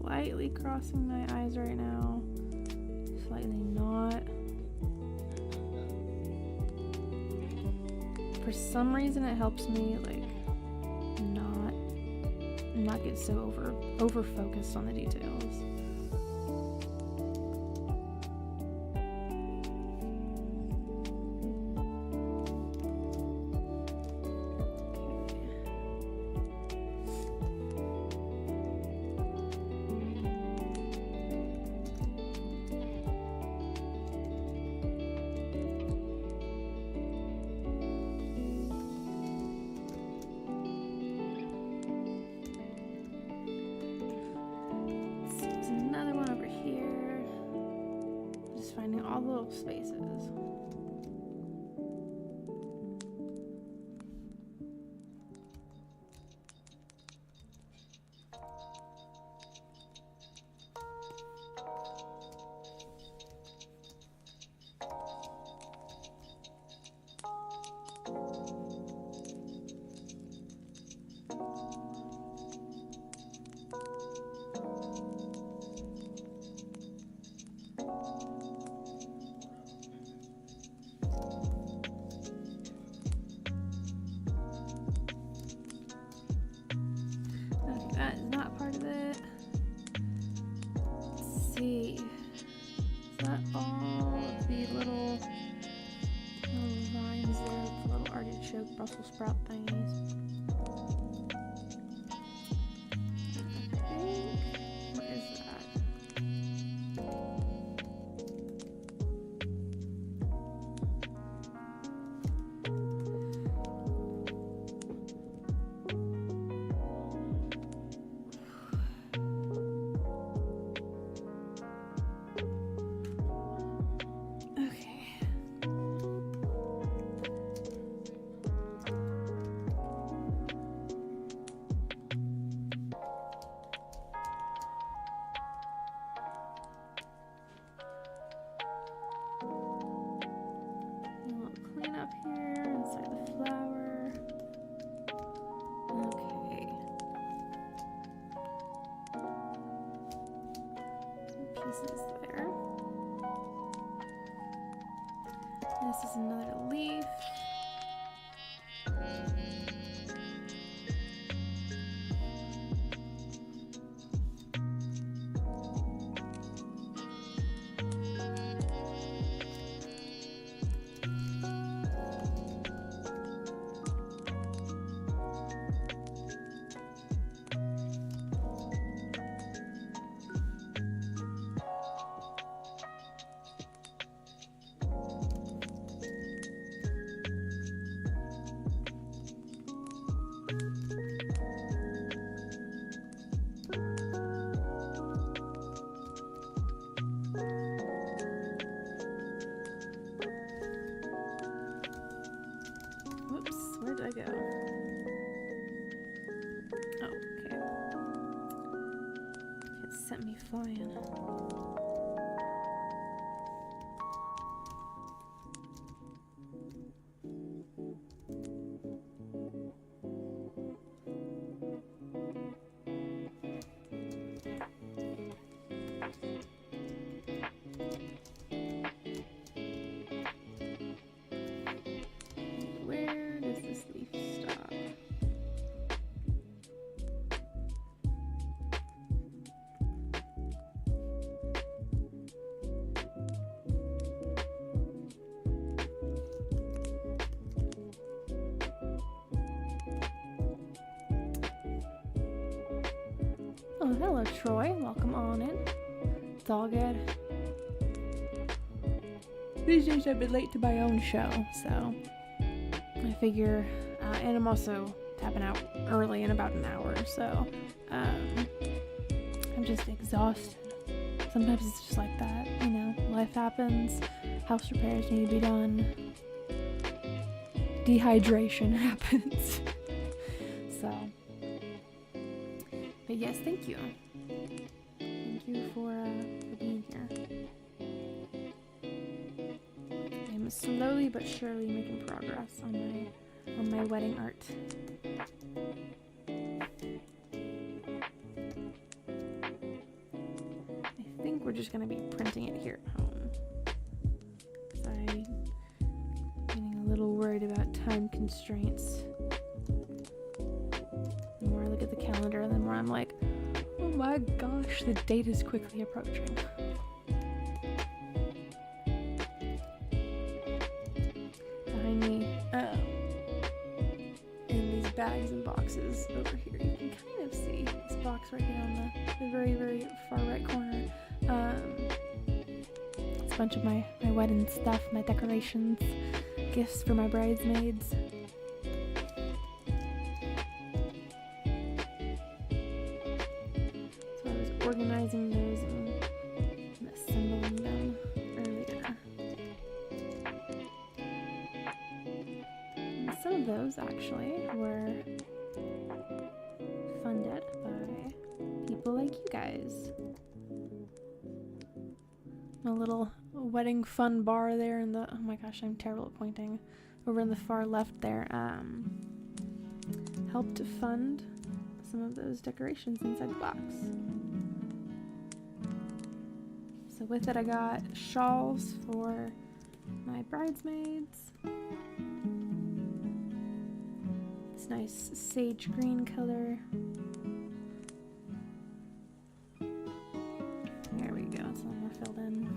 Slightly crossing my eyes right now, slightly not. For some reason it helps me like not get so over focused on the details. Finding all the little spaces. That is not part of it. Let's see. Is that all of the little vines there? The little artichoke, Brussels sprout thingies. What is that? Up here inside the flower. Okay. Some pieces there. This is another leaf. Where did I go? Oh, okay. It sent me flying. Oh, hello, Troy. Welcome on in. It's all good. These days I've been late to my own show, so I figure, and I'm also tapping out early in about an hour, so I'm just exhausted. Sometimes it's just like that, you know, life happens, house repairs need to be done, dehydration happens. So, but yes, thank you. Thank you for being here. I'm slowly but surely making progress on my wedding art. I think we're just gonna be printing it here at home. I'm getting a little worried about time constraints. The more I look at the calendar, the more I'm like, oh my gosh, the date is quickly approaching. Behind me, in these bags and boxes over here, you can kind of see this box right here on the very, very far right corner. It's a bunch of my wedding stuff, my decorations, gifts for my bridesmaids. So I was organizing those and assembling them earlier. And some of those actually were funded by people like you guys. A little wedding fun bar there in the, oh my gosh, I'm terrible at pointing, over in the far left there, helped to fund some of those decorations inside the box. So with it I got shawls for my bridesmaids, this nice sage green color. There we go, it's a little more filled in.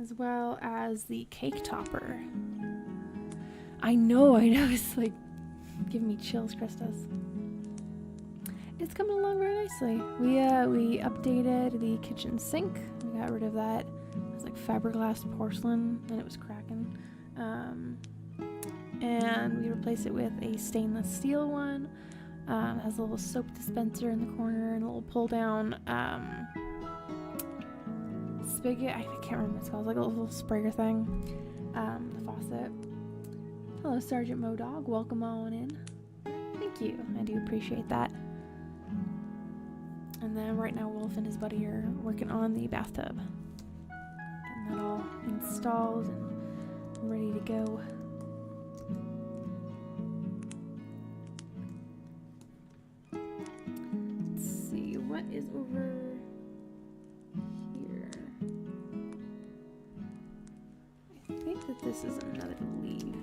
As well as the cake topper. I know, it's like giving me chills, Christos. It's coming along very nicely. We updated the kitchen sink. We got rid of that. It was like fiberglass porcelain and it was cracking. And we replaced it with a stainless steel one. It has a little soap dispenser in the corner and a little pull down spigot. I can't remember what it's called. It's like a little sprayer thing. The faucet. Hello, Sergeant Modog. Welcome on in. Thank you. I do appreciate that. And then right now Wolf and his buddy are working on the bathtub. Getting that all installed and ready to go. Let's see, what is over here? I think that this is another leaf.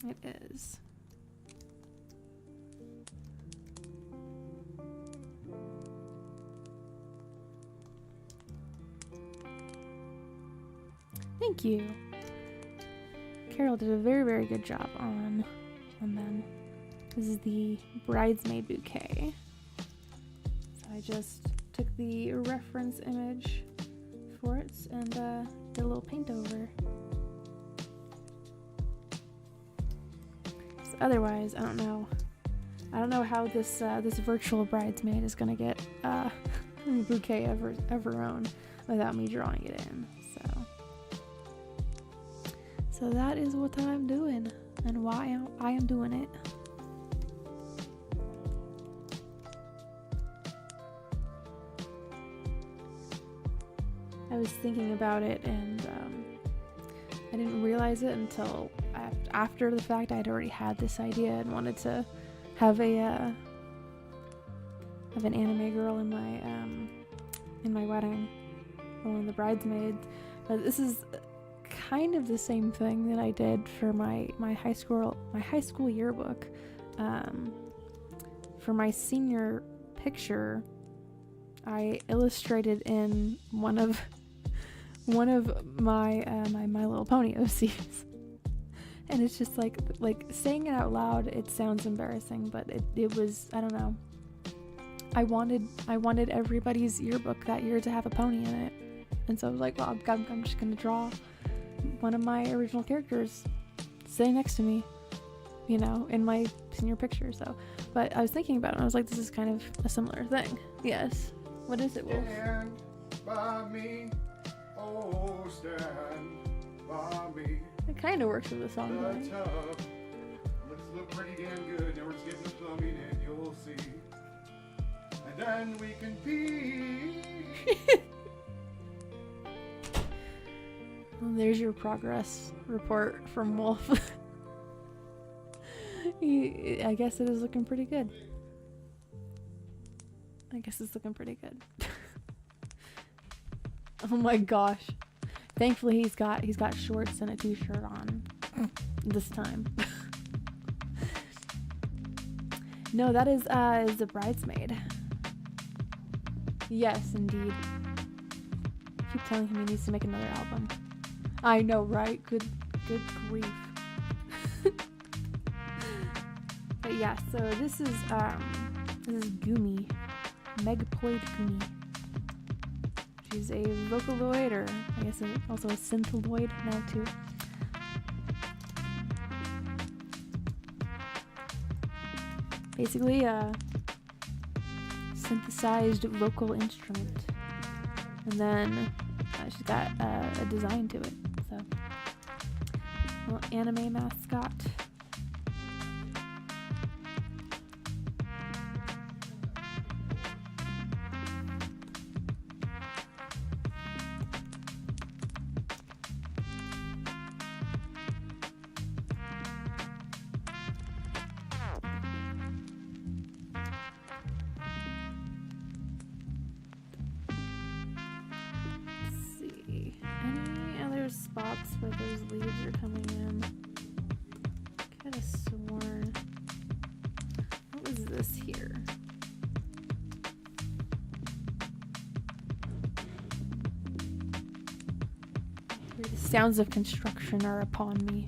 It is. Thank you. Carol did a very, very good job on them. This is the bridesmaid bouquet. So I just took the reference image for it and did a little paint over. So otherwise, I don't know how this this virtual bridesmaid is gonna get a bouquet of her own without me drawing it in. So that is what I'm doing and why I am doing it. I was thinking about it and I didn't realize it until after the fact. I'd already had this idea and wanted to have an anime girl in my wedding, one of the bridesmaids. But this is kind of the same thing that I did for my high school yearbook. For my senior picture, I illustrated in one of my My Little Pony OCs, and it's just like saying it out loud. It sounds embarrassing, but it was, I don't know. I wanted everybody's yearbook that year to have a pony in it, and so I was like, well, I'm just gonna draw one of my original characters sitting next to me, you know, in my senior picture. So, but I was thinking about it and I was like, this is kind of a similar thing. Yes. What is it, Wolf? Stand by me, oh, stand by me. It kind of works with the song. The Right? tub looks look pretty damn good. Now we're just getting the plumbing and you'll see. And then we can pee. Well, there's your progress report from Wolf. I guess it is looking pretty good. I guess it's looking pretty good. Oh my gosh. Thankfully he's got shorts and a t-shirt on this time. No, that is the Bridesmaid. Yes, indeed. I keep telling him he needs to make another album. I know, right? Good grief. But yeah, so this is Gumi. Megpoid Gumi. She's a Vocaloid, or I guess also a Synthaloid now too. Basically a synthesized vocal instrument. And then she's got a design to it. So, little anime mascot. Spots where those leaves are coming in. Could have sworn. What was this here? The sounds of construction are upon me.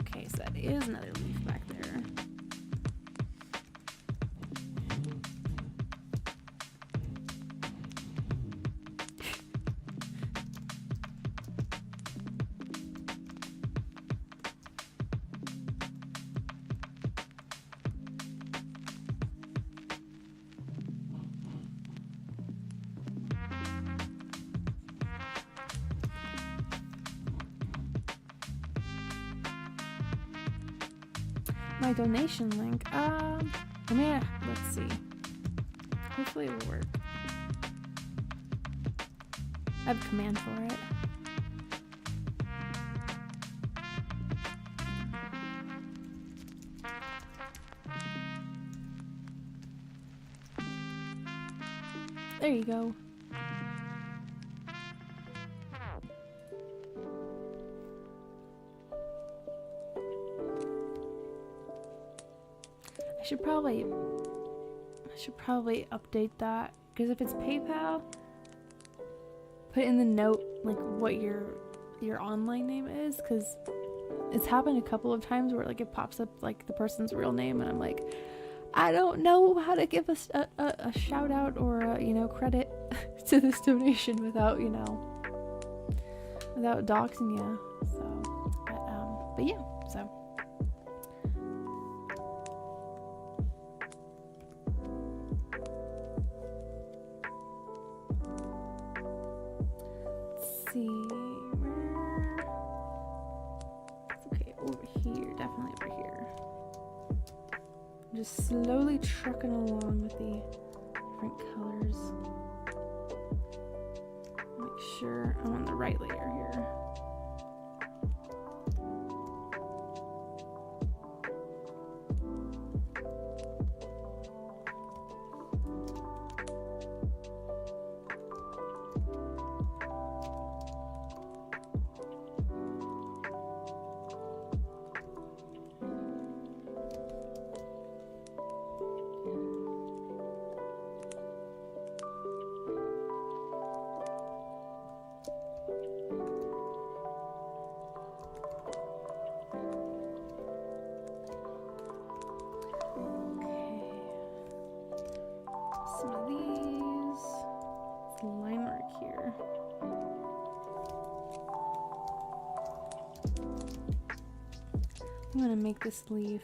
Okay, so that is another leaf back there. My donation link. Let's see. Hopefully it will work. I have a command for it. There you go. I should probably update that, because if it's PayPal, put in the note like what your online name is, because it's happened a couple of times where like it pops up like the person's real name and I'm like, I don't know how to give us a shout out or a, credit to this donation without without doxing you. So but yeah, so see where it's okay, over here, definitely over here. I'm just slowly trucking along with the different colors. Make sure I'm on the right layer here. Some of these. Line I'm gonna make this leaf.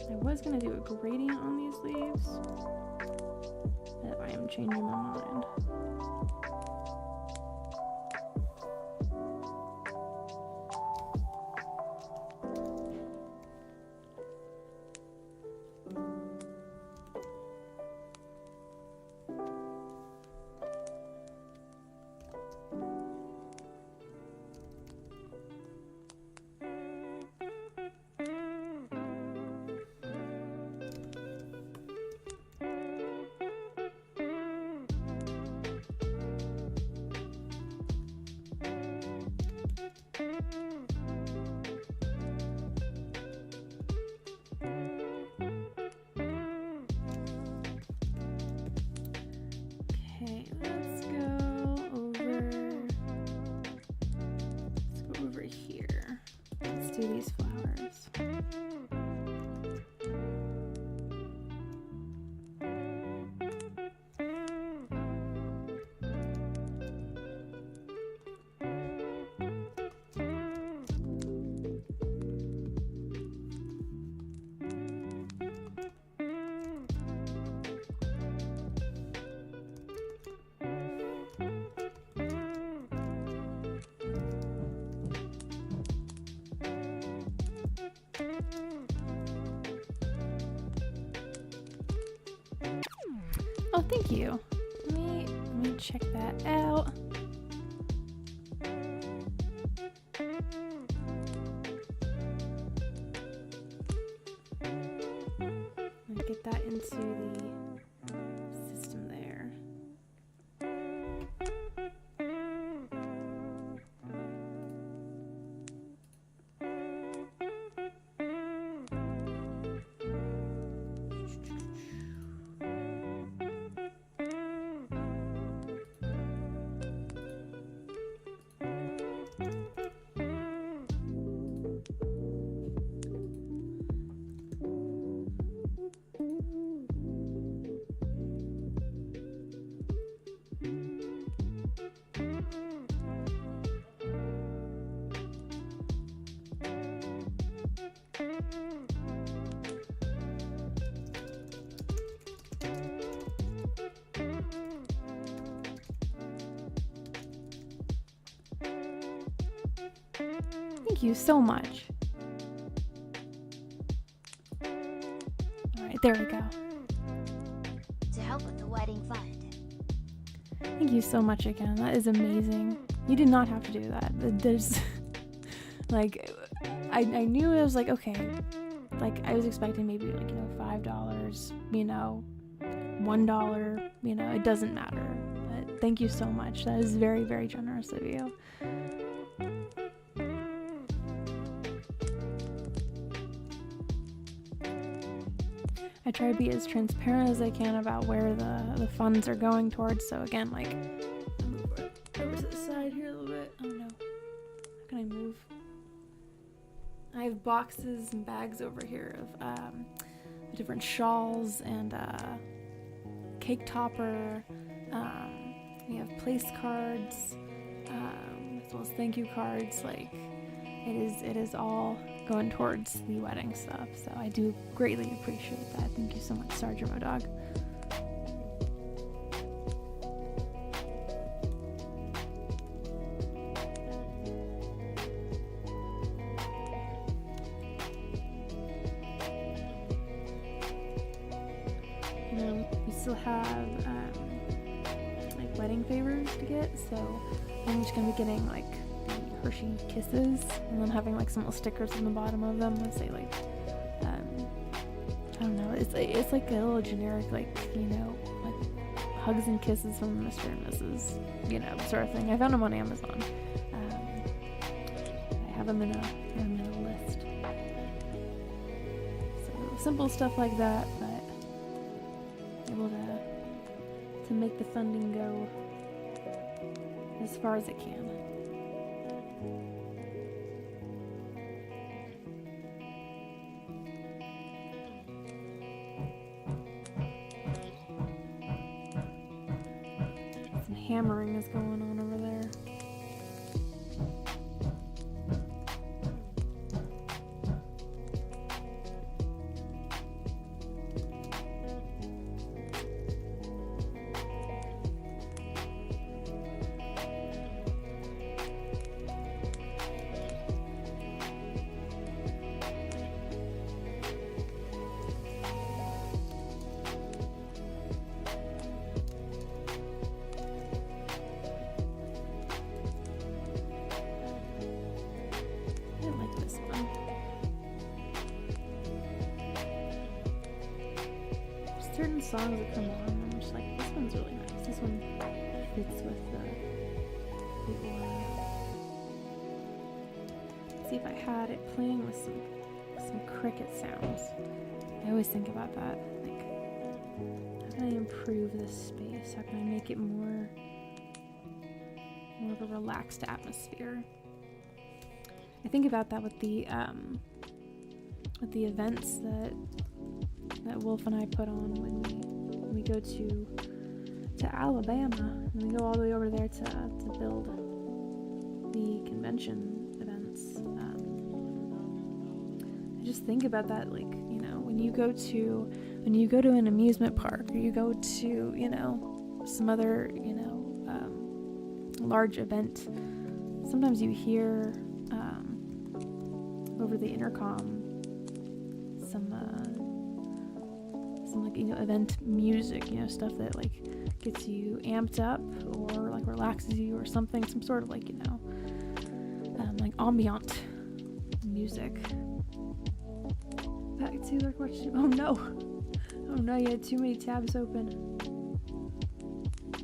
I was gonna do a gradient on these leaves, but I am changing my mind. Okay, let's go over here. Let's do these flowers. Oh, thank you. Let me check that out. Let me get that into the system there. Thank you so much. Alright, there we go. To help with the wedding fund. Thank you so much again. That is amazing. You did not have to do that. There's like I knew it was like, okay, like I was expecting maybe like, you know, $5, you know, $1, you know, it doesn't matter. But thank you so much. That is very, very generous of you. I try to be as transparent as I can about where the funds are going towards. So again, like, I'll move over to the side here a little bit. Oh no, how can I move? I have boxes and bags over here of different shawls and cake topper. We have place cards, as well as thank you cards. Like, it is all going towards the wedding stuff, so I do greatly appreciate that. Thank you so much, Sergeant Modog. You know, we still have like wedding favors to get, so I'm just gonna be getting like Hershey Kisses, and then having like some little stickers on the bottom of them that say like, I don't know, it's like a little generic, like, you know, like hugs and kisses from Mr. and Mrs., you know, sort of thing. I found them on Amazon. I have them in a list. So simple stuff like that, but able to make the funding go as far as it can. hammering is going on over there. Certain songs that come on, and I'm just like, this one's really nice. This one fits with the aura. Let's see if I had it playing with some cricket sounds. I always think about that. Like, how can I improve this space? How can I make it more of a relaxed atmosphere? I think about that with the events that Wolf and I put on when we go to Alabama, and we go all the way over there to build the convention events. I just think about that, like, you know, when you go to an amusement park, or you go to, you know, some other, you know, large event. Sometimes you hear over the intercom some like, you know, event music, you know, stuff that like gets you amped up or like relaxes you or something, some sort of like, you know, like ambient music. Back to like what you, oh no, you had too many tabs open.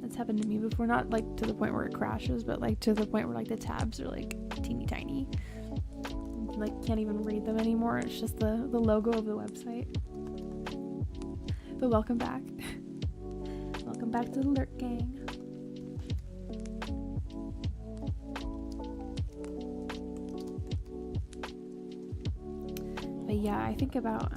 That's happened to me before, not like to the point where it crashes, but like to the point where like the tabs are like teeny tiny. Like can't even read them anymore. It's just the logo of the website. But welcome back. Welcome back to the Lurk Gang. But yeah, I think about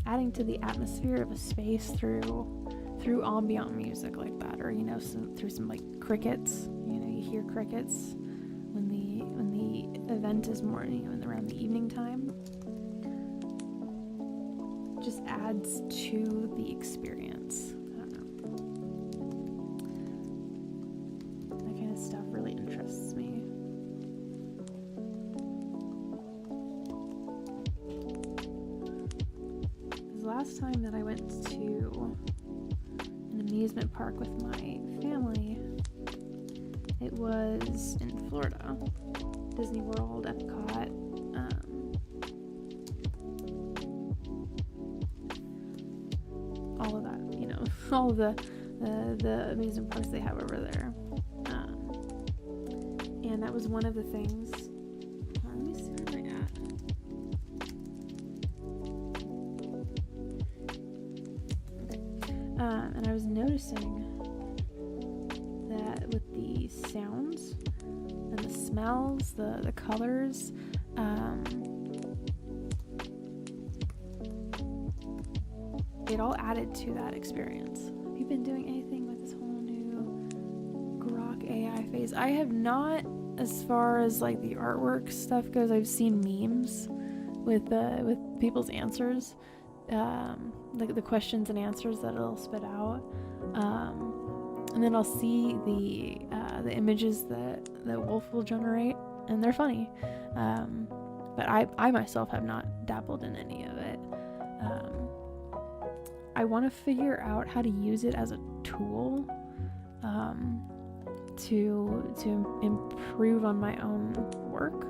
adding to the atmosphere of a space through ambient music like that, or, you know, through some like crickets. You know, you hear crickets when the event is more, you know, around the evening time. Just adds to the experience. I don't know. That kind of stuff really interests me. Because last time that I went to an amusement park with my family, it was in Florida. Disney World, Epcot, all of that, you know, all of the amusement parks they have over there. And that was one of the things. Let me see, where am I at? And I was noticing that with the sounds and the smells, the colors, it all added to that experience. Have you been doing anything with this whole new Grok AI phase? I have not, as far as like the artwork stuff goes. I've seen memes with people's answers, like the questions and answers that it'll spit out, and then I'll see the images that Wolf will generate, and they're funny. But I myself have not dabbled in any of it. I want to figure out how to use it as a tool to improve on my own work.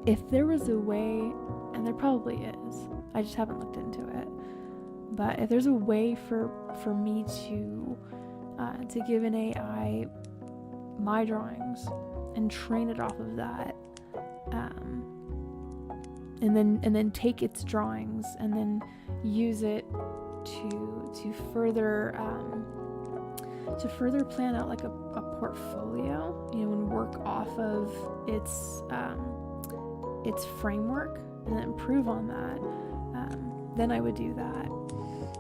If there was a way, and there probably is, I just haven't looked into it, but if there's a way for me to give an AI my drawings and train it off of that, and then take its drawings and then use it to further plan out like a portfolio, you know, and work off of its framework and then improve on that, then I would do that.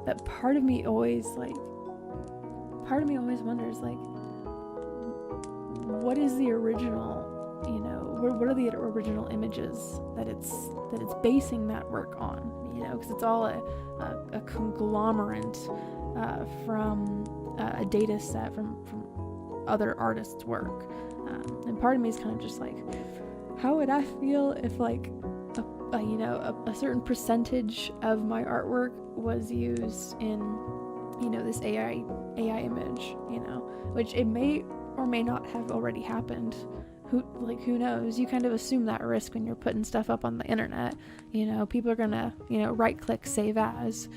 But part of me always wonders, like, what is the original, you know, what are the original images that it's basing that work on, you know, because it's all a conglomerate from a data set from other artists' work. And part of me is kind of just like, how would I feel if, like, a certain percentage of my artwork was used in, you know, this AI image, you know, which it may or may not have already happened. Who knows? You kind of assume that risk when you're putting stuff up on the internet. You know, people are gonna, you know, right click save as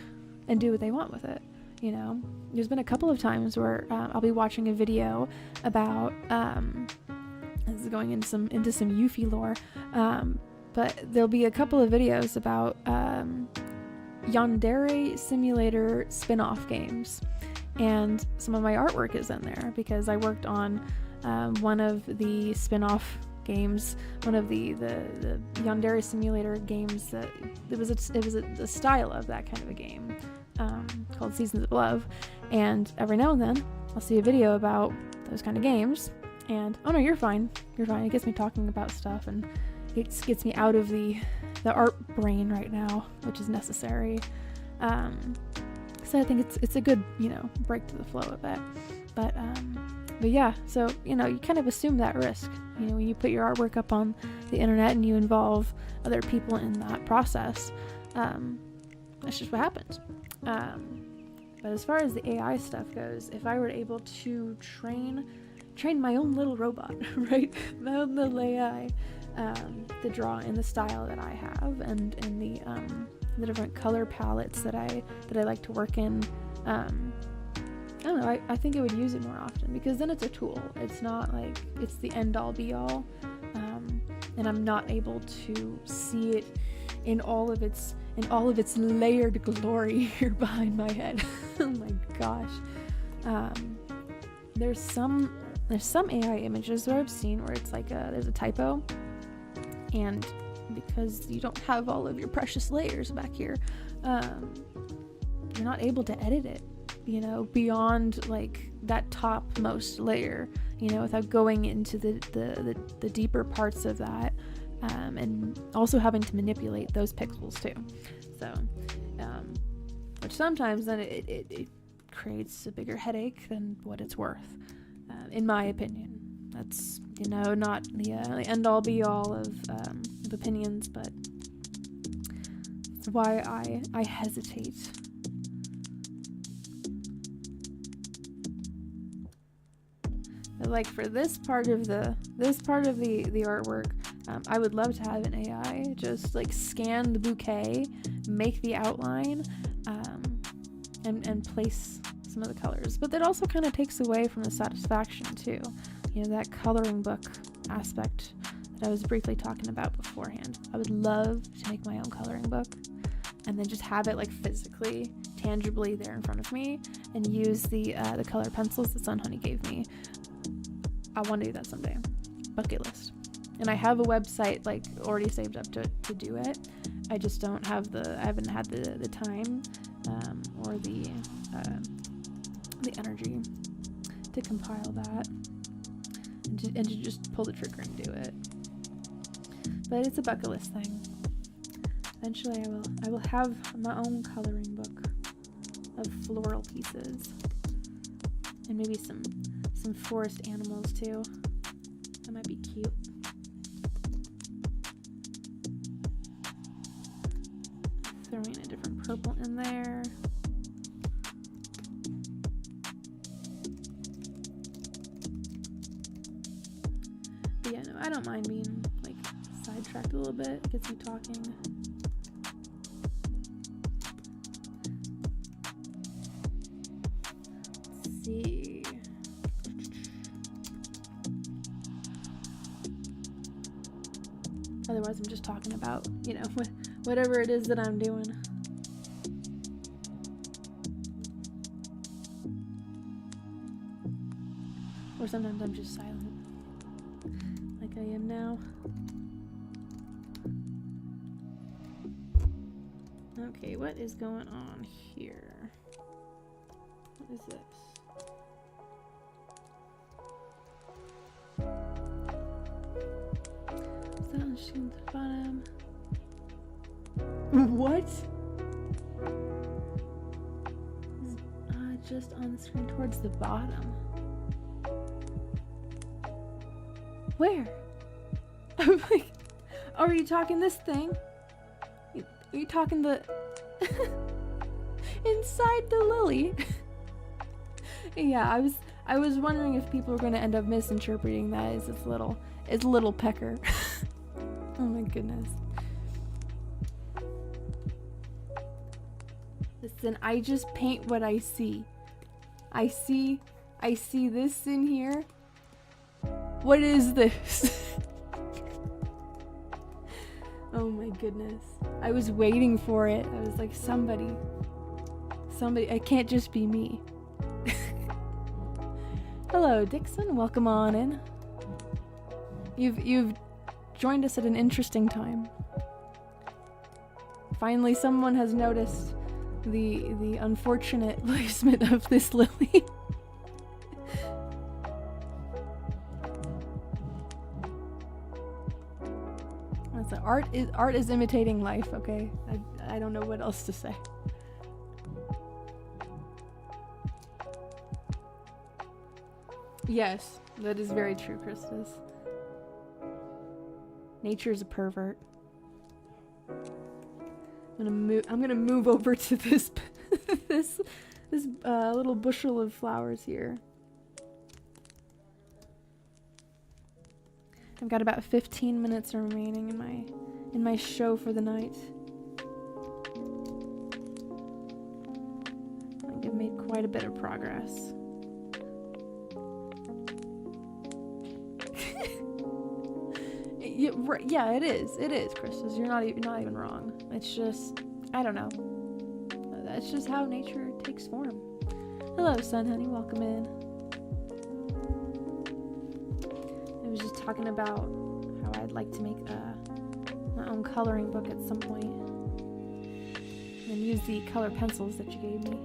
and do what they want with it. You know, there's been a couple of times where I'll be watching a video about this is going into some Euphie lore, but there'll be a couple of videos about Yandere Simulator spin-off games, and some of my artwork is in there because I worked on one of the spin-off games, one of the Yandere Simulator games that it was a style of that kind of a game called Seasons of Love, and every now and then I'll see a video about those kind of games, and oh no, you're fine. It gets me talking about stuff, and it gets me out of the art brain right now, which is necessary. So I think it's a good, you know, break to the flow of it. But yeah, so, you know, you kind of assume that risk, you know, when you put your artwork up on the internet and you involve other people in that process. That's just what happens. But as far as the AI stuff goes, if I were able to train my own little robot, right, my own little AI, to draw in the style that I have, and in the different color palettes that I like to work in, I don't know, I think I would use it more often, because then it's a tool. It's not like it's the end all be all, and I'm not able to see it in all of its layered glory here behind my head. Oh my gosh. There's some AI images where I've seen where it's like there's a typo, and because you don't have all of your precious layers back here, you're not able to edit it, you know, beyond like that topmost layer, you know, without going into the deeper parts of that, and also having to manipulate those pixels too. So, which sometimes then it creates a bigger headache than what it's worth, in my opinion. That's, you know, not the end all be all of opinions, but it's why I hesitate. But like for this part of the artwork, I would love to have an AI just like scan the bouquet, make the outline, and place some of the colors. But that also kind of takes away from the satisfaction too. You know, that coloring book aspect that I was briefly talking about beforehand. I would love to make my own coloring book and then just have it like physically, tangibly there in front of me, and use the color pencils that Sun Honey gave me. I want to do that someday. Bucket list. And I have a website like already saved up to do it. I just don't have I haven't had the time or the energy to compile that and to just pull the trigger and do it. But it's a bucket list thing. Eventually I will have my own coloring book of floral pieces, and maybe some forest animals too. That might be cute. Throwing a different purple in there. But yeah, no, I don't mind being like sidetracked a little bit. It gets me talking. Let's see. Otherwise, I'm just talking about, you know, whatever it is that I'm doing. Or sometimes I'm just silent, like I am now. Okay, what is going on here? What is this? Shooting to the bottom. What? Just on the screen towards the bottom. Where? I'm like, are you talking this thing? Are you talking the inside the lily? Yeah, I was wondering if people were going to end up misinterpreting that as it's little pecker. Oh my goodness. Listen, I just paint what I see. I see this in here. What is this? Oh my goodness. I was waiting for it. I was like, somebody, it can't just be me. Hello, Dixon. Welcome on in. You've joined us at an interesting time. Finally, someone has noticed the unfortunate placement of this lily. So art is imitating life. Okay, I don't know what else to say. Yes, that is very true, Christus. Nature's a pervert. I'm gonna move over to this this little bushel of flowers here. I've got about 15 minutes remaining in my show for the night. I think I've made quite a bit of progress. Yeah, it is, Christus. You're not even wrong. It's just, I don't know. That's just how nature takes form. Hello, Sun Honey. Welcome in. I was just talking about how I'd like to make my own coloring book at some point, and use the color pencils that you gave me.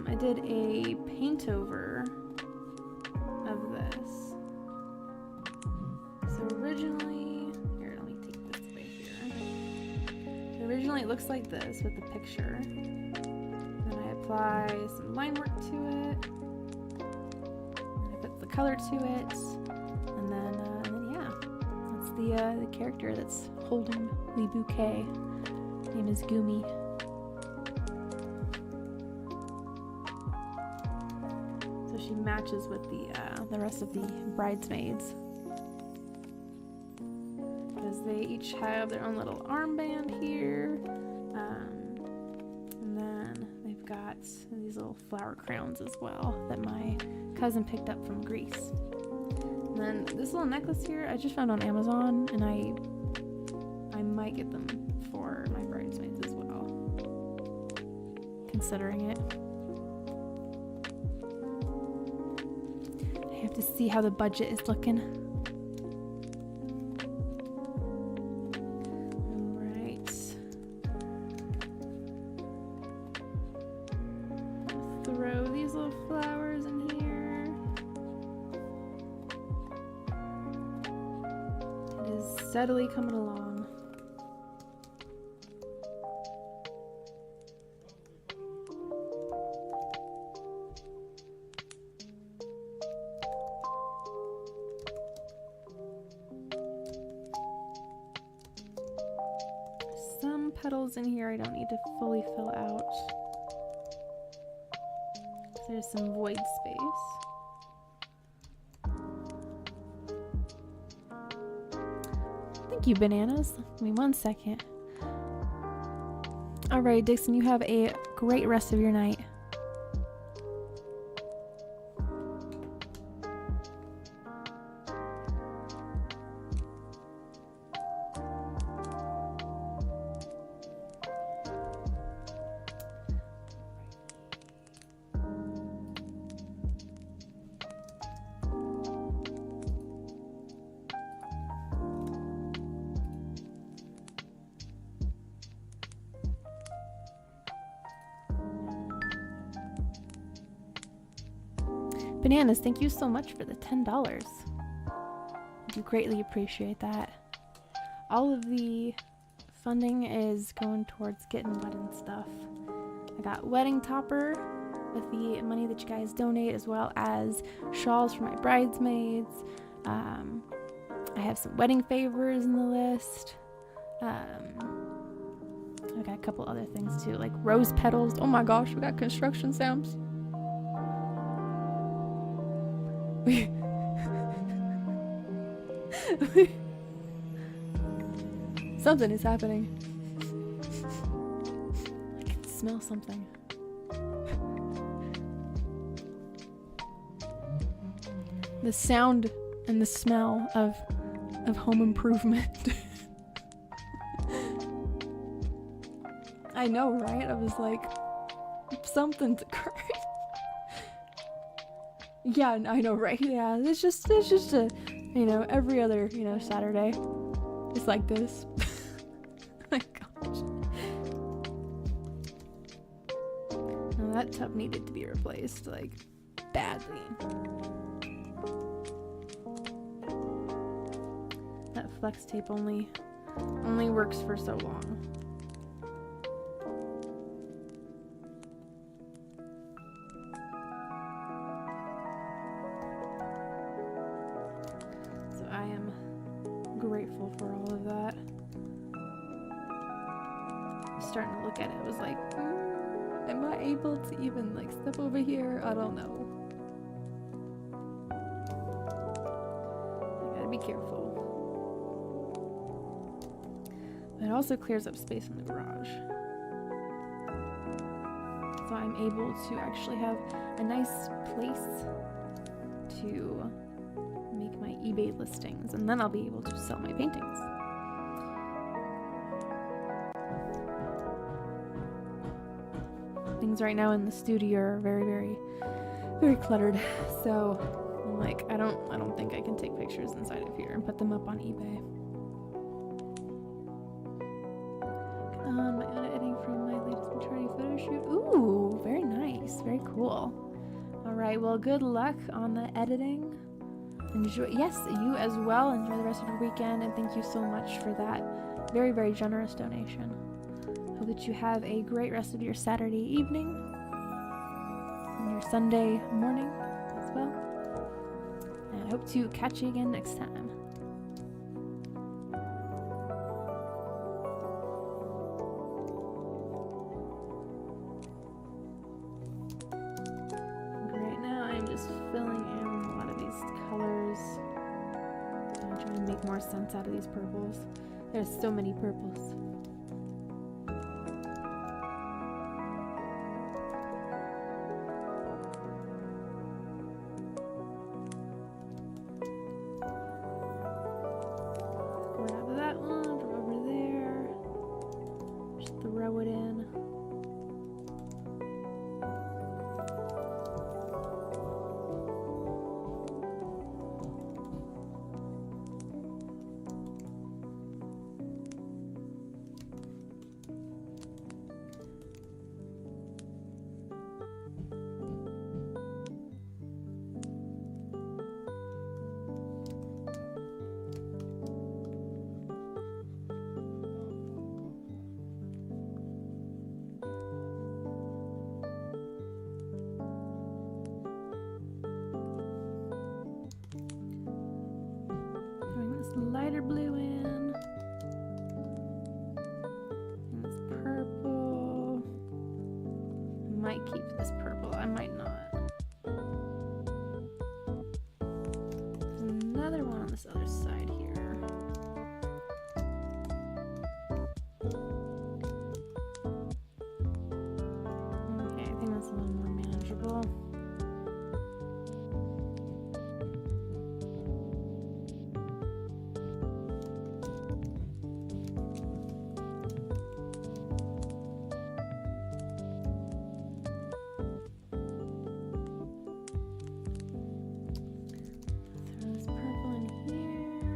I did a paint over of this. So originally, here, let me take this away here. So originally it looks like this with the picture. Then I apply some line work to it. And I put the color to it. And then yeah, that's the character that's holding the bouquet. His name is Gumi. She matches with the rest of the bridesmaids, because they each have their own little armband here, and then they've got these little flower crowns as well that my cousin picked up from Greece. And then this little necklace here I just found on Amazon, and I might get them for my bridesmaids as well, considering it. I have to see how the budget is looking. Alright. Throw these little flowers in here. It is steadily coming along. Petals in here I don't need to fully fill out. There's some void space. Thank you, bananas. Give me 1 second. Alright, Dixon, you have a great rest of your night. Bananas, thank you so much for the $10. I do greatly appreciate that. All of the funding is going towards getting wedding stuff. I got wedding topper with the money that you guys donate, as well as shawls for my bridesmaids. I have some wedding favors in the list. I got a couple other things too, like rose petals. Oh my gosh, we got construction sounds. Something is happening. I can smell something. The sound and the smell of home improvement. I know, right? I was like, something's occurring. Yeah, I know, right? Yeah, it's just a, you know, every other, you know, Saturday. It's like this. Oh my gosh. No, that tub needed to be replaced, like, badly. That flex tape only works for so long. So I am grateful for all of that. Starting to look at it, I was like, am I able to even like step over here? I don't know. I gotta be careful. But it also clears up space in the garage. So I'm able to actually have a nice place to make my eBay listings, and then I'll be able to sell my paintings. Things right now in the studio are very, very, very cluttered. So I'm like, I don't think I can take pictures inside of here and put them up on eBay. My own editing from my latest maternity photo shoot. Ooh, very nice, very cool. All right, well, good luck on the editing. Enjoy. Yes, you as well. Enjoy the rest of your weekend, and thank you so much for that very, very generous donation. Hope that you have a great rest of your Saturday evening and your Sunday morning as well. And I hope to catch you again next time. Right now I'm just filling in a lot of these colors. I'm trying to make more sense out of these purples. There's so many purples. Grab that one from over there. Just throw it in. Lighter blue in. And this purple. I might keep this purple. I might not. There's another one on this other side here. Okay, I think that's a little more manageable. Throw this purple in here.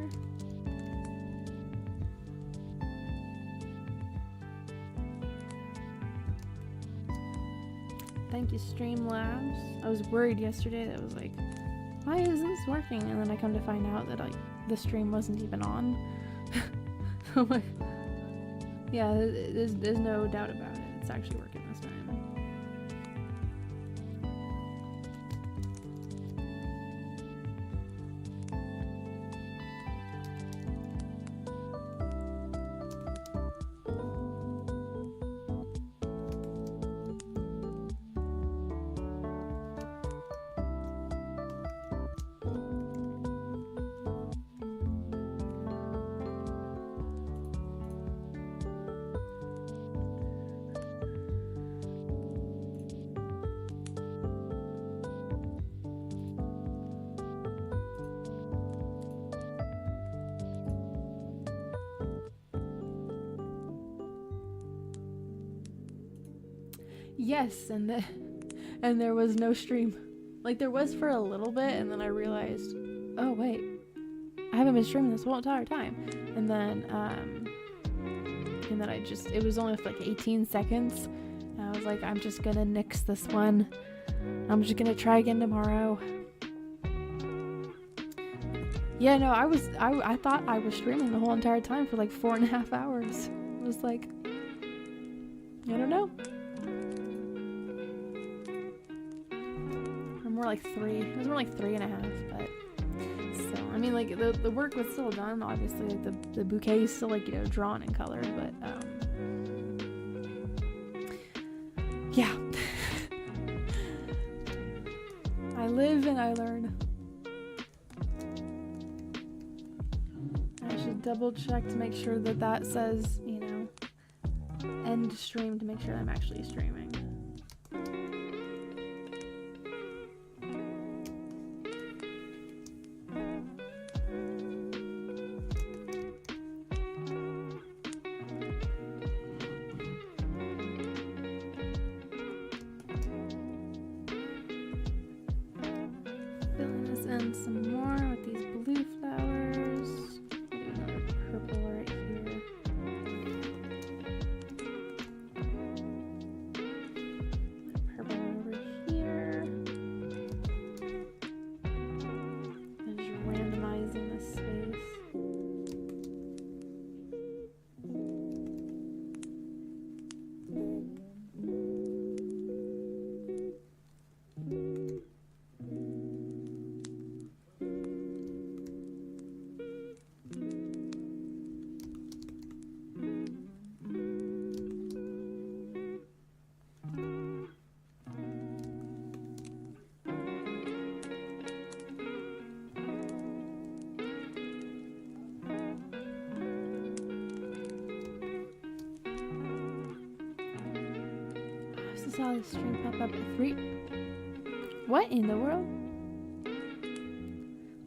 Thank you, Streamlabs. I was worried yesterday that I was like, why isn't this working? And then I come to find out that like the stream wasn't even on. I'm like, yeah, there's no doubt about it. It's actually working this time. Yes, and there was no stream. Like there was for a little bit, and then I realized, oh wait, I haven't been streaming this whole entire time. And then it was only for like 18 seconds. And I was like, I'm just gonna nix this one. I'm just gonna try again tomorrow. Yeah, no, I thought I was streaming the whole entire time for like 4.5 hours. It was like, I don't know. More like 3. It was more like 3.5, but still, I mean, like the work was still done. Obviously, like the bouquet is still like, you know, drawn in color, but yeah. I live and I learn. I should double check to make sure that says, you know, end stream, to make sure I'm actually streaming. Some more with these blue flowers. I'll do another purple right here. Purple over here. And just randomizing this space. Saw the stream pop up at 3. What in the world?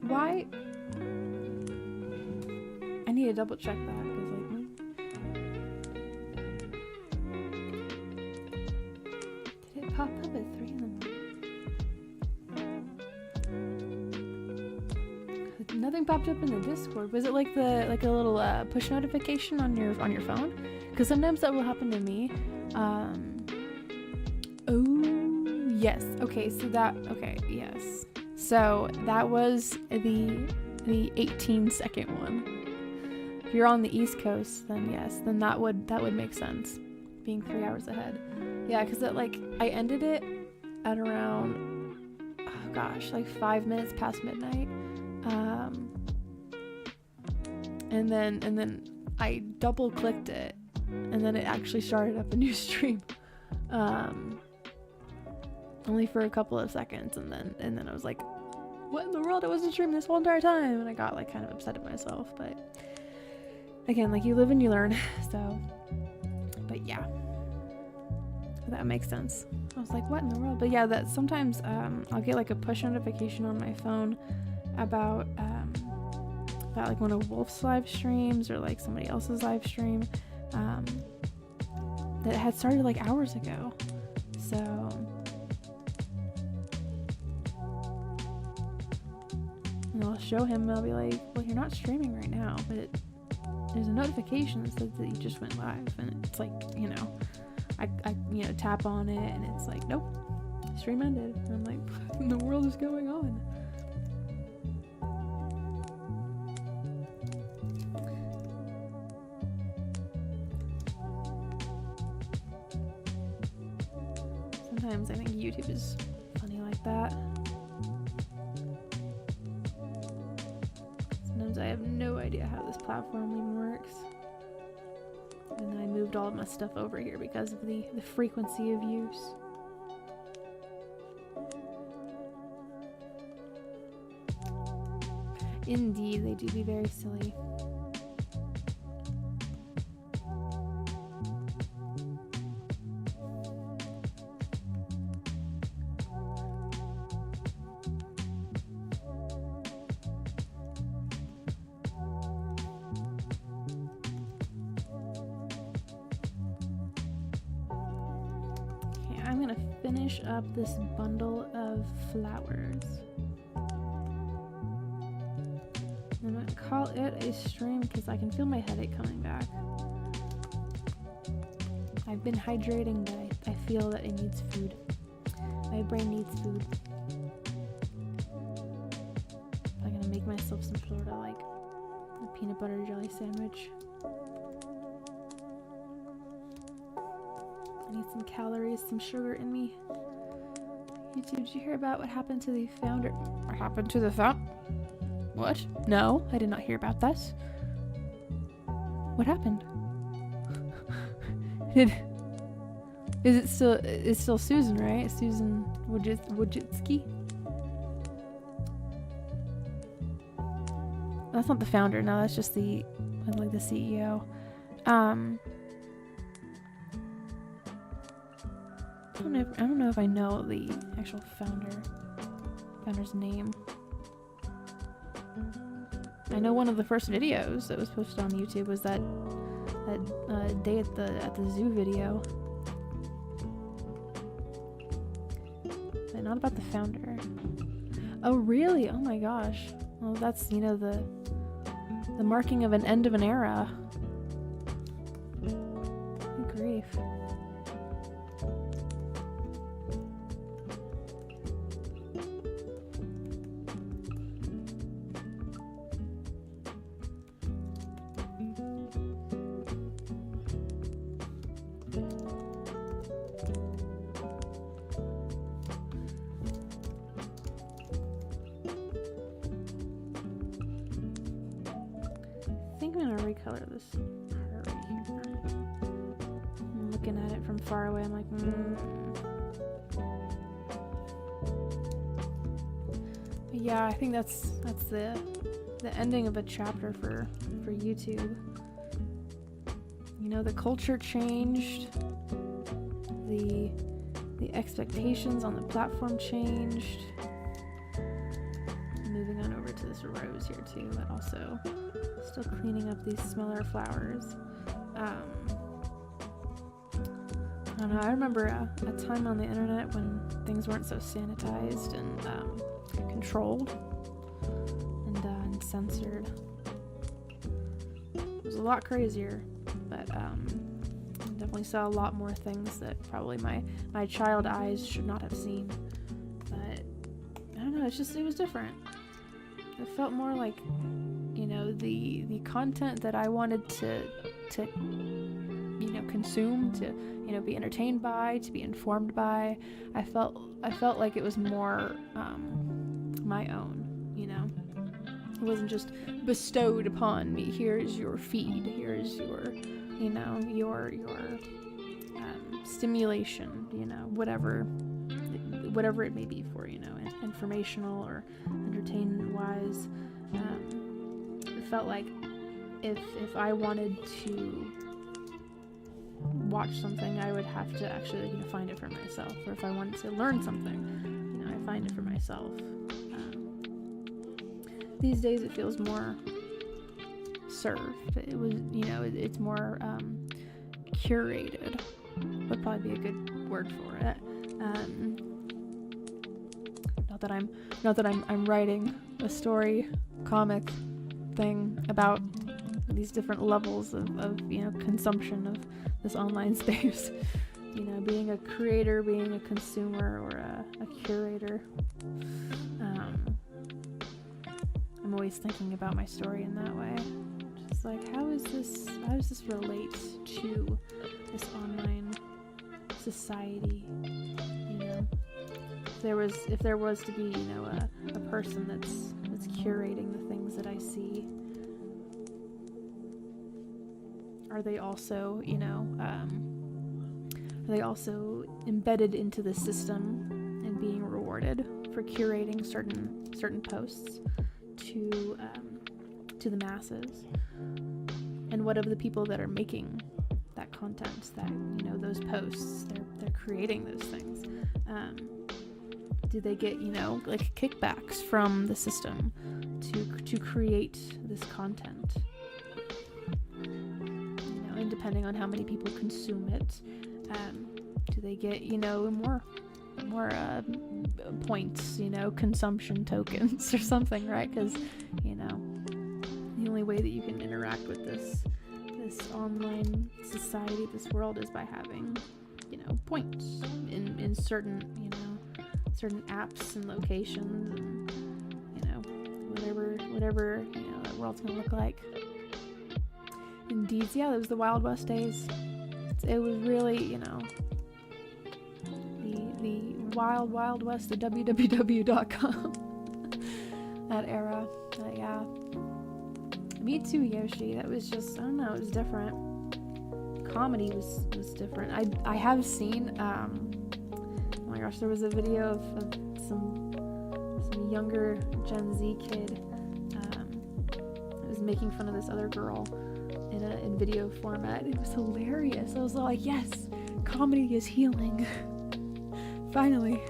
Why? I need to double check that because did it pop up at 3 in the morning? Nothing popped up in the Discord. Was it like a little push notification on your phone? Because sometimes that will happen to me. Oh, yes. Okay, yes. So that was the 18-second one. If you're on the East Coast, then yes, then that would make sense, being 3 hours ahead. Yeah, because I ended it at around, oh gosh, like 5 minutes past midnight. And then I double clicked it, and then it actually started up a new stream. Only for a couple of seconds, and then I was like, what in the world? I wasn't streaming this whole entire time, and I got like kind of upset at myself. But again, like, you live and you learn. So, but yeah, that makes sense. I was like, what in the world? But yeah, that sometimes I'll get like a push notification on my phone about like one of Wolf's live streams or like somebody else's live stream that had started like hours ago. So and I'll show him, and I'll be like, well, you're not streaming right now, but there's a notification that says that you just went live. And it's like, I tap on it, and it's like, nope, stream ended. And I'm like, what in the world is going on? Sometimes I think YouTube is funny like that. Sometimes I have no idea how this platform even works. And then I moved all of my stuff over here because of the frequency of use. Indeed, they do be very silly. I'm gonna finish up this bundle of flowers. I'm gonna call it a stream because I can feel my headache coming back. I've been hydrating, but I feel that it needs food. My brain needs food. I'm gonna make myself some sort of like a peanut butter jelly sandwich. I need some calories, some sugar in me. YouTube, did you hear about what happened to the founder? What happened to the What? No, I did not hear about this. What happened? It's still Susan, right? Susan Wojcicki? That's not the founder, no, that's just the CEO. I don't know if I know the actual founder's name. I know one of the first videos that was posted on YouTube was that day at the zoo video. But not about the founder. Oh really? Oh my gosh. Well, that's, the marking of an end of an era. Good grief. Recolor this part right here. I'm looking at it from far away. I'm like, Yeah, I think that's the ending of a chapter for YouTube. The culture changed. The expectations on the platform changed. Moving on over to this rose here too, but also still cleaning up these smaller flowers. I don't know, I remember a time on the internet when things weren't so sanitized and controlled and censored. It was a lot crazier, but I definitely saw a lot more things that probably my child eyes should not have seen. But I don't know, it was different. It felt more like, the content that I wanted to consume, to, be entertained by, to be informed by. I felt like it was more my own, It wasn't just bestowed upon me. Here's your feed. Here's your, your stimulation, whatever it may be for, informational or entertainment wise. It felt like if I wanted to watch something, I would have to actually find it for myself, or if I wanted to learn something, I find it for myself. These days it feels more served. It was, it's more curated, would probably be a good word for it. Not that I'm writing a story comic thing about these different levels of consumption of this online space. you know, being a creator, being a consumer, or a curator. I'm always thinking about my story in that way. Just like, how does this relate to this online society? You know, if there was to be, you know, a person that's curating the things that I see, are they also, you know, are they also embedded into the system and being rewarded for curating certain posts to the masses? And what of the people that are making that content, that, you know, those posts, they're creating those things? Do they get, you know, like kickbacks from the system to create this content? You know, and depending on how many people consume it, do they get, you know, more points, you know, consumption tokens or something, right? Because, you know, the only way that you can interact with this online society, this world, is by having, you know, points in certain, you know, certain apps and locations, and, you know, whatever you know that world's gonna look like. Indeed, yeah, it was the Wild West days. It was really, you know, the wild west, the www.com. That era. Yeah. Me too, Yoshi. That was just, I don't know, it was different. Comedy was different. I have seen, oh my gosh, there was a video of some younger Gen Z kid that was making fun of this other girl in video format. It was hilarious. I was like, yes, comedy is healing. Finally,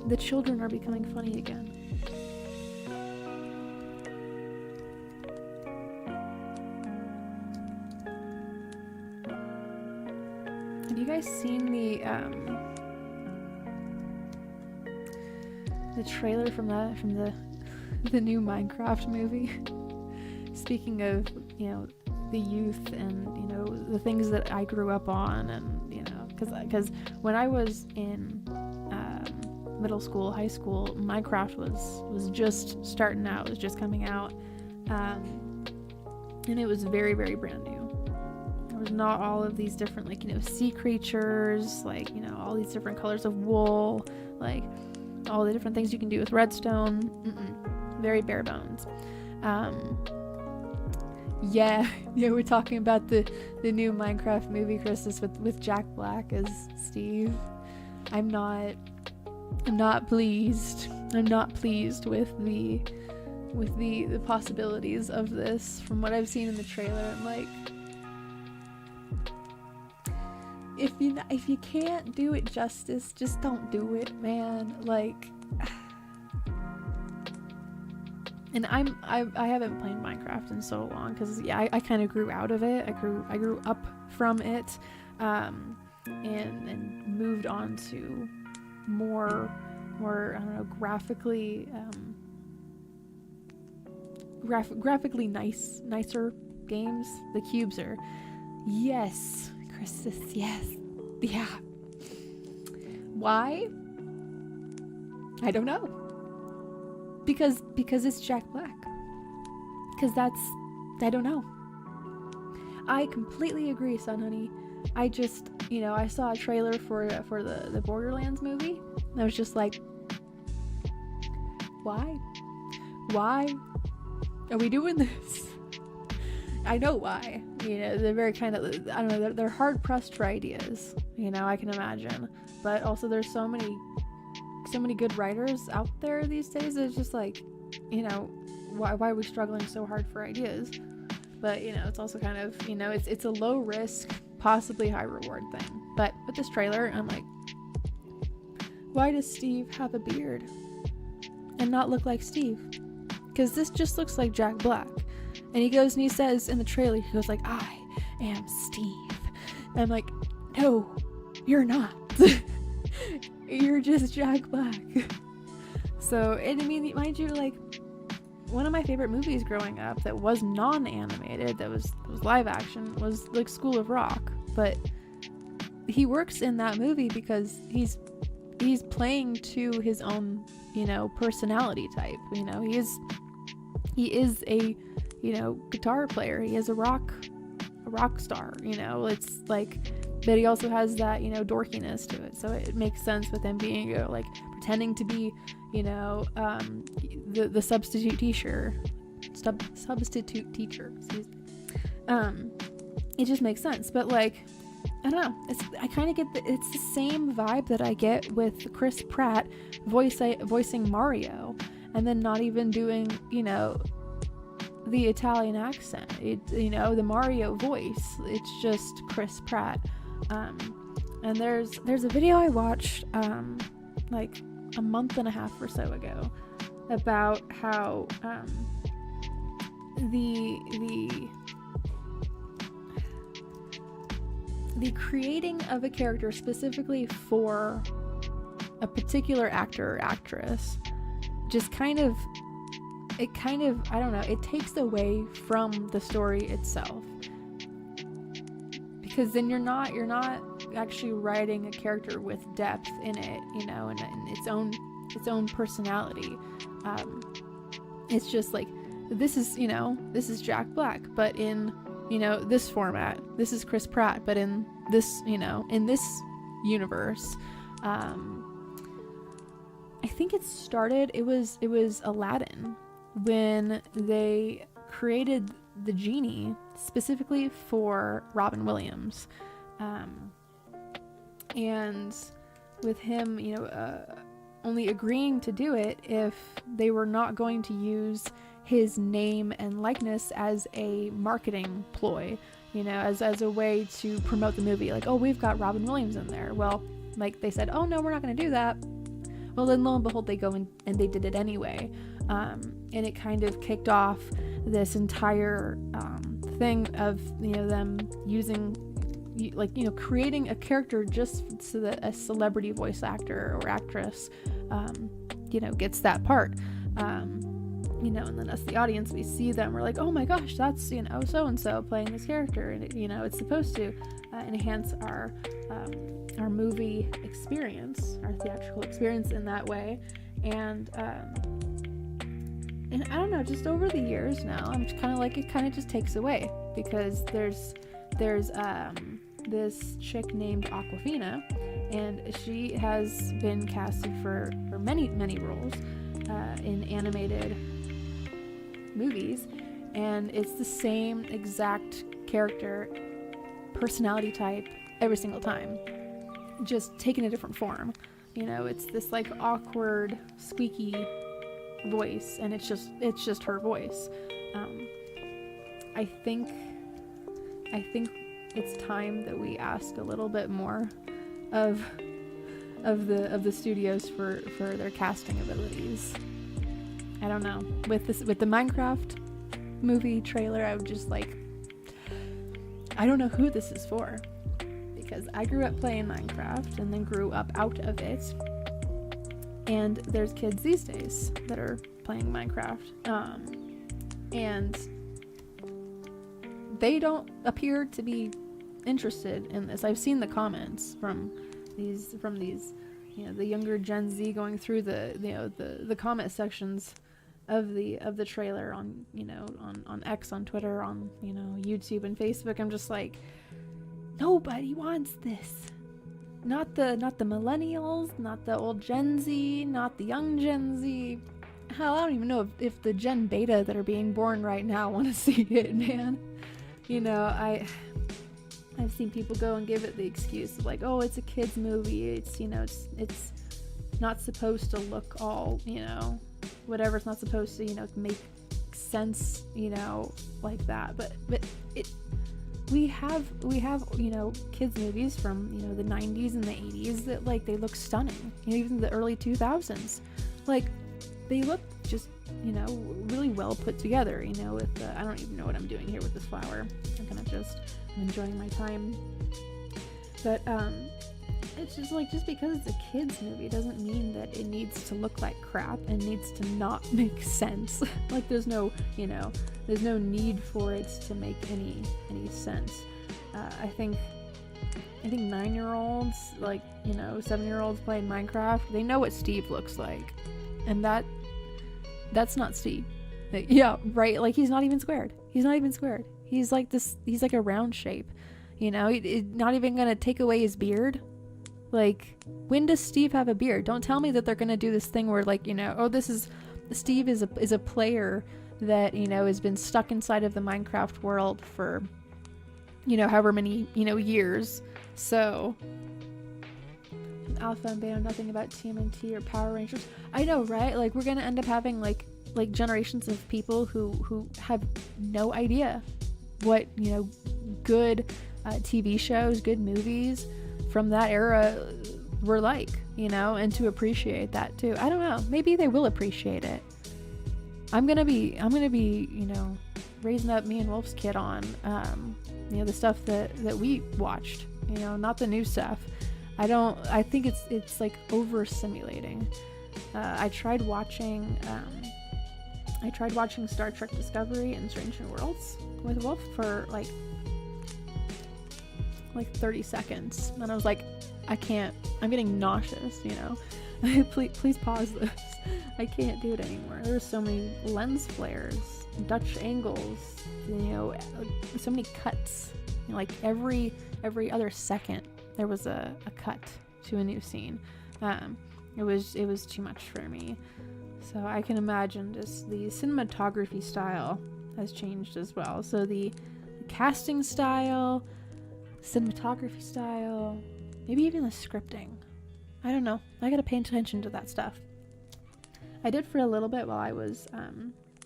the children are becoming funny again. Have you guys seen the trailer from the new Minecraft movie? Speaking of, you know, the youth and, you know, the things that I grew up on, and, you know, because when I was in middle school, high school, Minecraft was just starting out, it was just coming out, and it was very, very brand new. There was not all of these different, like, you know, sea creatures, like, you know, all these different colors of wool, like all the different things you can do with redstone. Very bare bones. Yeah, we're talking about the new Minecraft movie, Christmas, with Jack Black as Steve. I'm not pleased. I'm not pleased with the possibilities of this. From what I've seen in the trailer, I'm like, if you can't do it justice, just don't do it, man. Like, and I haven't played Minecraft in so long, because yeah, I kind of grew out of it. I grew up from it, and moved on to more I don't know, graphically nicer games. The cubes are, yes, Christus, yes, yeah. Why? I don't know. Because it's Jack Black. Because I don't know. I completely agree, Son Honey. I just, you know, I saw a trailer for the Borderlands movie, and I was just like, why are we doing this? I know why. You know, they're very kind of, I don't know, they're hard pressed for ideas, you know, I can imagine. But also there's so many good writers out there these days. It's just like, you know, why are we struggling so hard for ideas? But, you know, it's also kind of, you know, it's a low risk, possibly high reward thing. But with this trailer, I'm like, why does Steve have a beard and not look like Steve? Because this just looks like Jack Black. And he goes and he says in the trailer, he goes like, I am Steve. And I'm like, no, you're not. You're just Jack Black. So, and I mean, mind you, like, one of my favorite movies growing up that was non-animated, that was live action, was like School of Rock. But he works in that movie because he's playing to his own, you know, personality type. You know, he is a, you know, guitar player. He is a rock star, you know. It's like, but he also has that, you know, dorkiness to it. So it makes sense with him being, you know, like pretending to be, you know, the substitute teacher, excuse me. It just makes sense. But like, I don't know. I kind of get it's the same vibe that I get with Chris Pratt voicing Mario, and then not even doing, you know, the Italian accent. You know, the Mario voice. It's just Chris Pratt. And there's a video I watched like a month and a half or so ago about how the creating of a character specifically for a particular actor or actress just kind of I don't know, it takes away from the story itself, because then you're not actually writing a character with depth in it, you know, and its own personality. It's just like, this is Jack Black, but in, you know, this format. This is Chris Pratt, but in this, you know, in this universe. I think it was Aladdin when they created the genie specifically for Robin Williams, and with him, you know, only agreeing to do it if they were not going to use his name and likeness as a marketing ploy, you know, as a way to promote the movie. Like, oh, we've got Robin Williams in there. Well, like they said, oh no, we're not going to do that. Well, then lo and behold, they go and they did it anyway. And it kind of kicked off this entire thing of, you know, them using, like, you know, creating a character just so that a celebrity voice actor or actress, you know, gets that part. You know, and then us, the audience, we see them, we're like, oh my gosh, that's, you know, so-and-so playing this character. And, you know, it's supposed to enhance our movie experience, our theatrical experience in that way. And I don't know, just over the years now, I'm just kind of like, it kind of just takes away, because there's this chick named Aquafina, and she has been casted for many roles in animated movies, and it's the same exact character, personality type every single time, just taking a different form. You know, it's this like awkward, squeaky voice, and it's just her voice. I think it's time that we ask a little bit more of the studios for their casting abilities. I don't know. With the Minecraft movie trailer, I would just like, I don't know who this is for, because I grew up playing Minecraft and then grew up out of it. And there's kids these days that are playing Minecraft, and they don't appear to be interested in this. I've seen the comments from these, you know, the younger Gen Z going through the comment sections of the trailer on, you know, on X, on Twitter, on, you know, YouTube and Facebook. I'm just like, nobody wants this. Not the millennials, not the old Gen Z, not the young Gen Z. Hell, I don't even know if the Gen Beta that are being born right now want to see it, man. You know, I've seen people go and give it the excuse of like, oh, it's a kid's movie. It's, you know, it's not supposed to look all, you know, whatever. It's not supposed to, you know, make sense, you know, like that. But we have, you know, kids movies from, you know, the 90s and the 80s that, like, they look stunning. You know, even the early 2000s, like, they look just, you know, really well put together, you know, with I don't even know what I'm doing here with this flower. I'm enjoying my time. But it's just like, just because it's a kids movie doesn't mean that it needs to look like crap and needs to not make sense. Like, there's no need for it to make any sense. I think I think 9-year-olds, like, 7-year-olds playing Minecraft, they know what Steve looks like. And that's not Steve. Like, yeah, right? Like, he's not even squared. He's like this, he's like a round shape. Not even gonna take away his beard. Like, when does Steve have a beard? Don't tell me that they're gonna do this thing where, like, Steve is a player that, has been stuck inside of the Minecraft world for, however many, years. So, Alpha and Beta, nothing about TMNT or Power Rangers. I know, right? Like, we're gonna end up having like generations of people who have no idea what, good TV shows, good movies from that era were like, and to appreciate that too. I don't know. Maybe they will appreciate it. I'm gonna be, raising up me and Wolf's kid on, the stuff that we watched, not the new stuff. I think it's like over simulating. I tried watching Star Trek Discovery and Strange New Worlds with Wolf for like 30 seconds, and I was like, I can't, I'm getting nauseous, please pause this. I can't do it anymore. There's so many lens flares, Dutch angles, so many cuts, like every other second there was a cut to a new scene. It was too much for me. So I can imagine just the cinematography style has changed as well. So the casting style, cinematography style, maybe even the scripting. I don't know. I gotta pay attention to that stuff. I did for a little bit while I was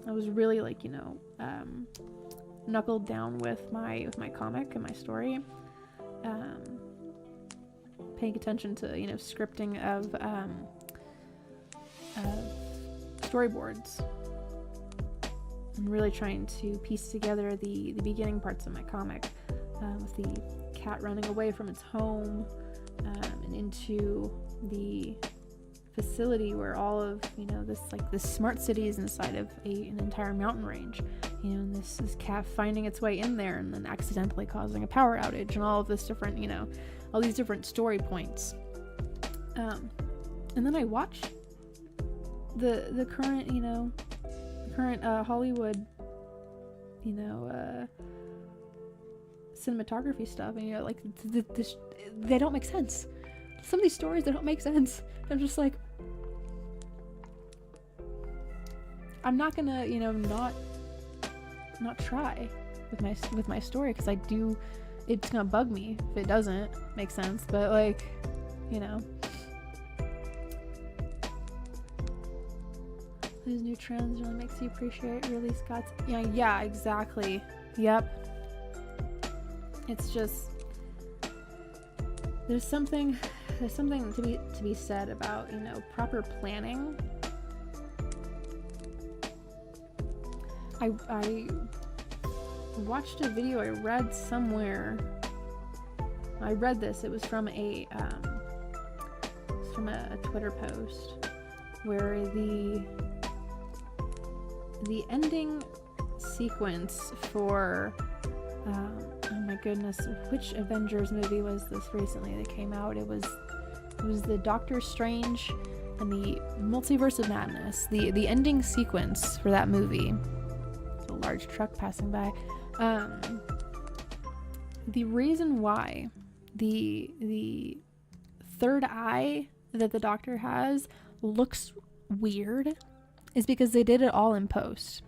really like, knuckled down with my comic and my story. Paying attention to, scripting of storyboards. I'm really trying to piece together the beginning parts of my comic, with the cat running away from its home, and into the facility where all of this smart city is inside of an entire mountain range, and this cat finding its way in there and then accidentally causing a power outage, and all of this different, all these different story points. And then I watched the current Hollywood cinematography stuff, and they don't make sense. Some of these stories, they don't make sense. I'm just like, I'm not gonna not try with my story, because it's gonna bug me if it doesn't make sense. But those new trends really makes you appreciate Ridley Scott's. Yeah, exactly. Yep. It's just, there's something to be said about proper planning. I watched a video I read somewhere. I read this. It was from a Twitter post where the ending sequence for oh my goodness, which Avengers movie was this recently that came out? It was the Doctor Strange and the Multiverse of Madness. The ending sequence for that movie. A large truck passing by. The reason why the third eye that the Doctor has looks weird is because they did it all in post.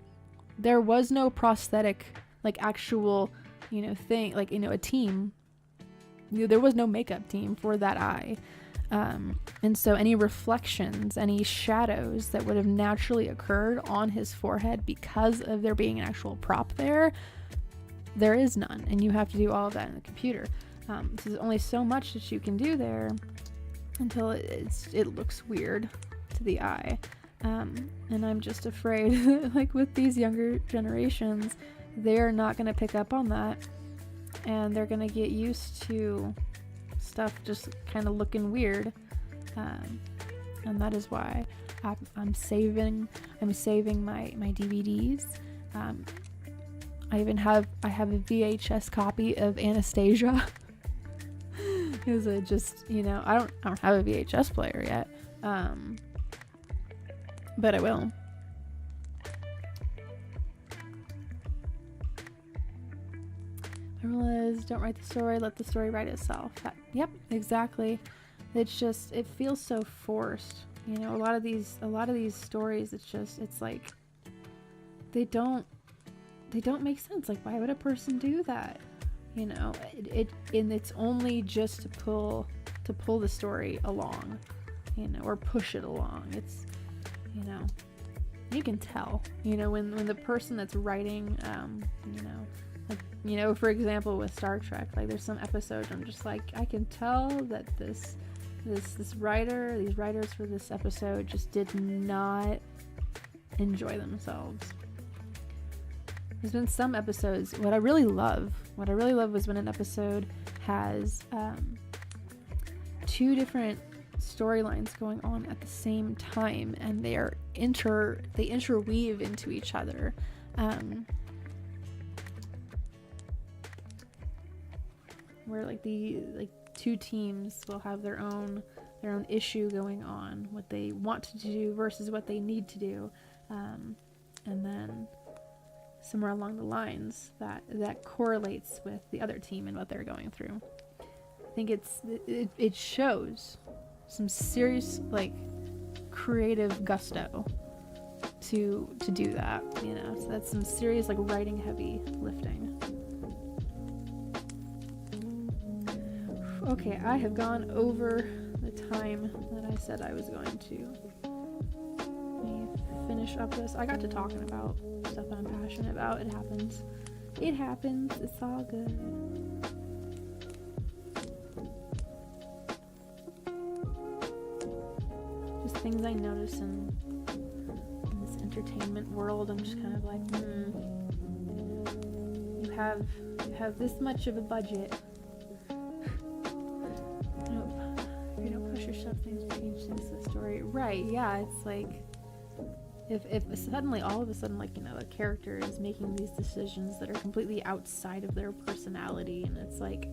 There was no prosthetic, like actual, thing, like, a team. There was no makeup team for that eye. And so any reflections, any shadows that would have naturally occurred on his forehead because of there being an actual prop there is none. And you have to do all of that in the computer. So there's only so much that you can do there until it looks weird to the eye. And I'm just afraid, like with these younger generations, they're not going to pick up on that, and they're going to get used to stuff just kind of looking weird, and that is why I'm saving my DVDs. I have a VHS copy of Anastasia Because it just, you know, I don't have a VHS player yet, but I will. Don't write the story, let the story write itself. Yep, exactly. It's just, it feels so forced. You know, a lot of these stories, it's like they don't make sense. Like, why would a person do that? You know, and it's only just to pull the story along, you know, or push it along. It's, you know, you can tell, you know, when the person that's writing, you know, like, you know, for example, with Star Trek, like there's some episodes I'm just like, I can tell that these writers for this episode just did not enjoy themselves. There's been some episodes, what I really love was when an episode has two different storylines going on at the same time, and they interweave into each other. Where like two teams will have their own issue going on, what they want to do versus what they need to do, and then somewhere along the lines that correlates with the other team and what they're going through. I think it shows some serious like creative gusto to do that, you know. So that's some serious like writing heavy lifting. Okay, I have gone over the time that I said I was going to. Let me finish up this. I got to talking about stuff that I'm passionate about. It happens. It's all good. Just things I notice in this entertainment world. I'm just kind of like, you have this much of a budget. Things change since the story, right? Yeah, it's like if suddenly all of a sudden, like, you know, a character is making these decisions that are completely outside of their personality, and it's like,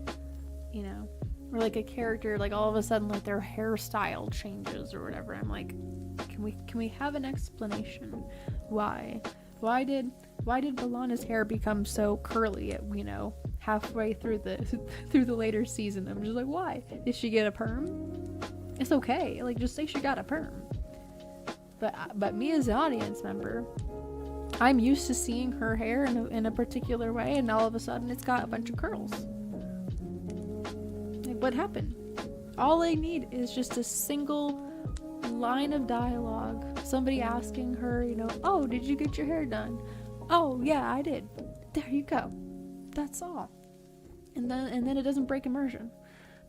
you know, or like a character, like all of a sudden like their hairstyle changes or whatever. I'm like, can we have an explanation? Why did Balana's hair become so curly at, you know, halfway through the later season? I'm just like, why? Did she get a perm? It's okay, like, just say she got a perm. But me as an audience member, I'm used to seeing her hair in a particular way, and all of a sudden it's got a bunch of curls. Like, what happened? All I need is just a single line of dialogue. Somebody asking her, you know, oh, did you get your hair done? Oh, yeah, I did. There you go. That's all. And then it doesn't break immersion.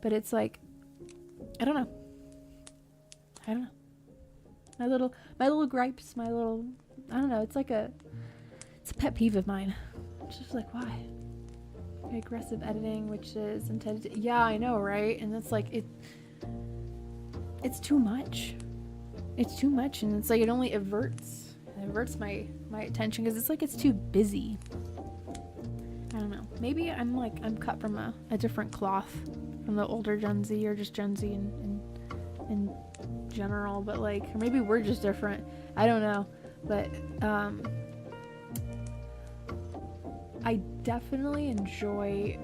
But it's like, I don't know. My little gripes, I don't know, it's a pet peeve of mine. It's just like, why? Aggressive editing, which is intended to, yeah, I know, right? And it's like, it's too much. It's too much, and it's like, it only averts my attention, because it's like, it's too busy. I don't know. Maybe I'm cut from a different cloth from the older Gen Z, or just Gen Z in general, but like, or maybe we're just different. I don't know, but I definitely enjoy,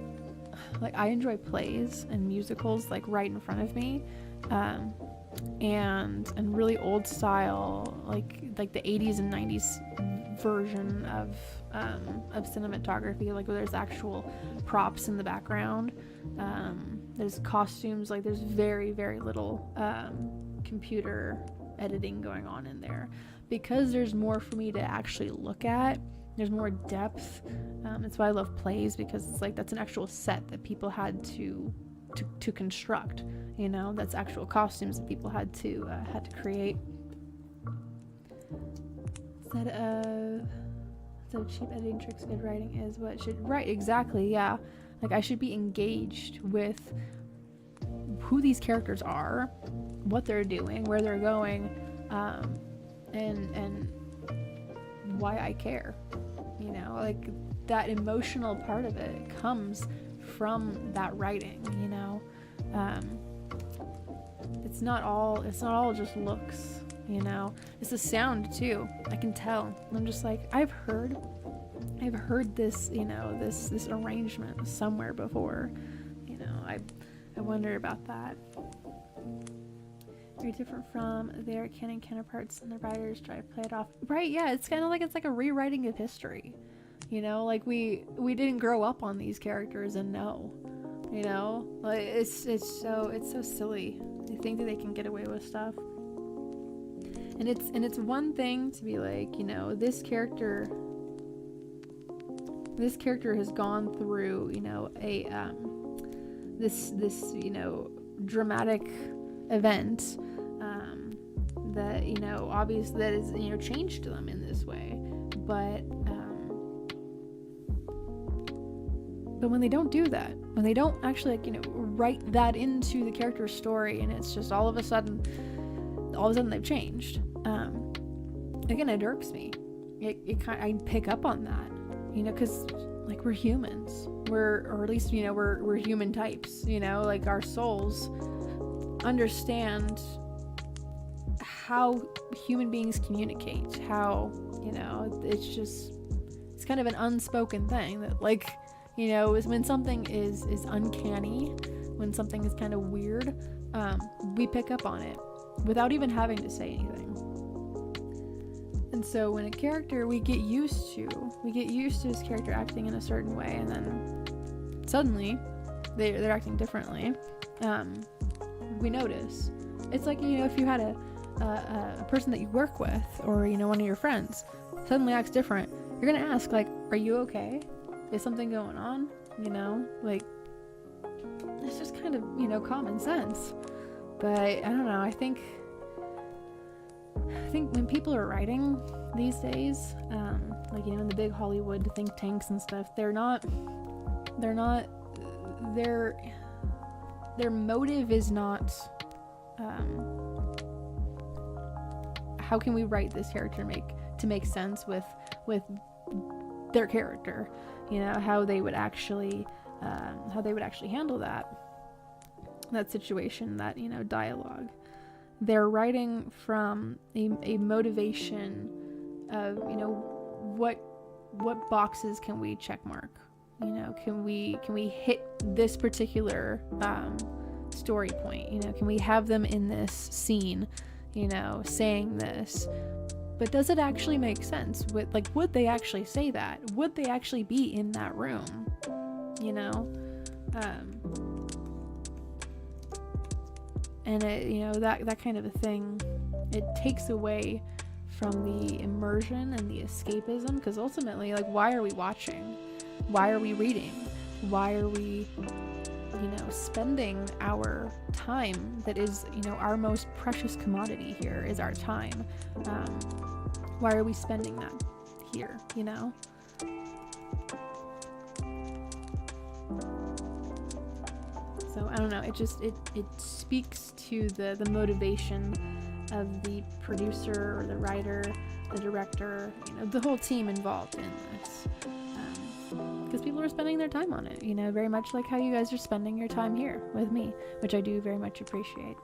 like, I enjoy plays and musicals like right in front of me, and really old style, like the 80s and 90s version of cinematography, like where there's actual props in the background. There's costumes, like there's very, very little computer editing going on in there, because there's more for me to actually look at. There's more depth. That's why I love plays, because it's like, that's an actual set that people had to construct, you know, that's actual costumes that people had to create. Instead of cheap editing tricks, good writing is what should, right, exactly, yeah. Like, I should be engaged with who these characters are, what they're doing, where they're going, and why I care. You know, like, that emotional part of it comes from that writing, you know. It's not all just looks, you know. It's the sound too. I can tell. I'm just like, I've heard this, you know, this arrangement somewhere before. You know, I wonder about that. Very different from their canon counterparts, and the writers try to play it off. Right, yeah, it's kind of like it's like a rewriting of history. You know, like we didn't grow up on these characters and know. You know, like it's so silly. They think that they can get away with stuff. And it's one thing to be like, you know, this character has gone through, you know, a this you know, dramatic event that, you know, obviously that is, you know, changed them in this way. But when they don't do that, when they don't actually, like, you know, write that into the character's story, and it's just all of a sudden they've changed. Again, it irks me. I pick up on that, you know, because like we're humans, or at least, you know, we're human types, you know, like our souls understand how human beings communicate, how, you know, it's kind of an unspoken thing that, like, you know, is when something is uncanny, when something is kind of weird, we pick up on it without even having to say anything. And so when a character, we get used to this character acting in a certain way, and then suddenly they're acting differently, we notice. It's like, you know, if you had a person that you work with, or, you know, one of your friends suddenly acts different, you're gonna ask, like, are you okay? Is something going on? You know, like, it's just kind of, you know, common sense. But I don't know, I think when people are writing these days, like, you know, in the big Hollywood think tanks and stuff, their motive is not, how can we write this character to make sense with their character, you know, how they would actually handle that situation, that, you know, dialogue. They're writing from a motivation of, you know, what boxes can we check mark, you know, can we hit this particular story point, you know, can we have them in this scene, you know, saying this, but does it actually make sense? Would they actually say that? Would they actually be in that room? You know? And it, you know, that kind of a thing, it takes away from the immersion and the escapism, because ultimately, like, why are we watching? Why are we reading? Why are we, you know, spending our time that is, you know, our most precious commodity here is our time. Why are we spending that here, you know? So I don't know, it speaks to the motivation of the producer or the writer, the director, you know, the whole team involved in this. Because people are spending their time on it, you know, very much like how you guys are spending your time here with me, which I do very much appreciate.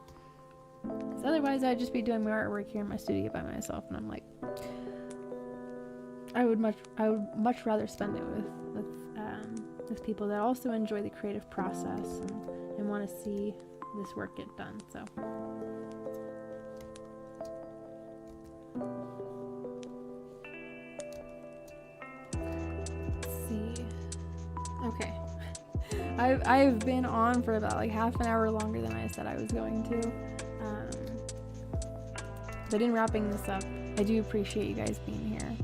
Because otherwise I'd just be doing my artwork here in my studio by myself, and I'm like, I would much rather spend it with people that also enjoy the creative process and want to see this work get done. So let's see. Okay. I've been on for about like half an hour longer than I said I was going to. But in wrapping this up, I do appreciate you guys being here.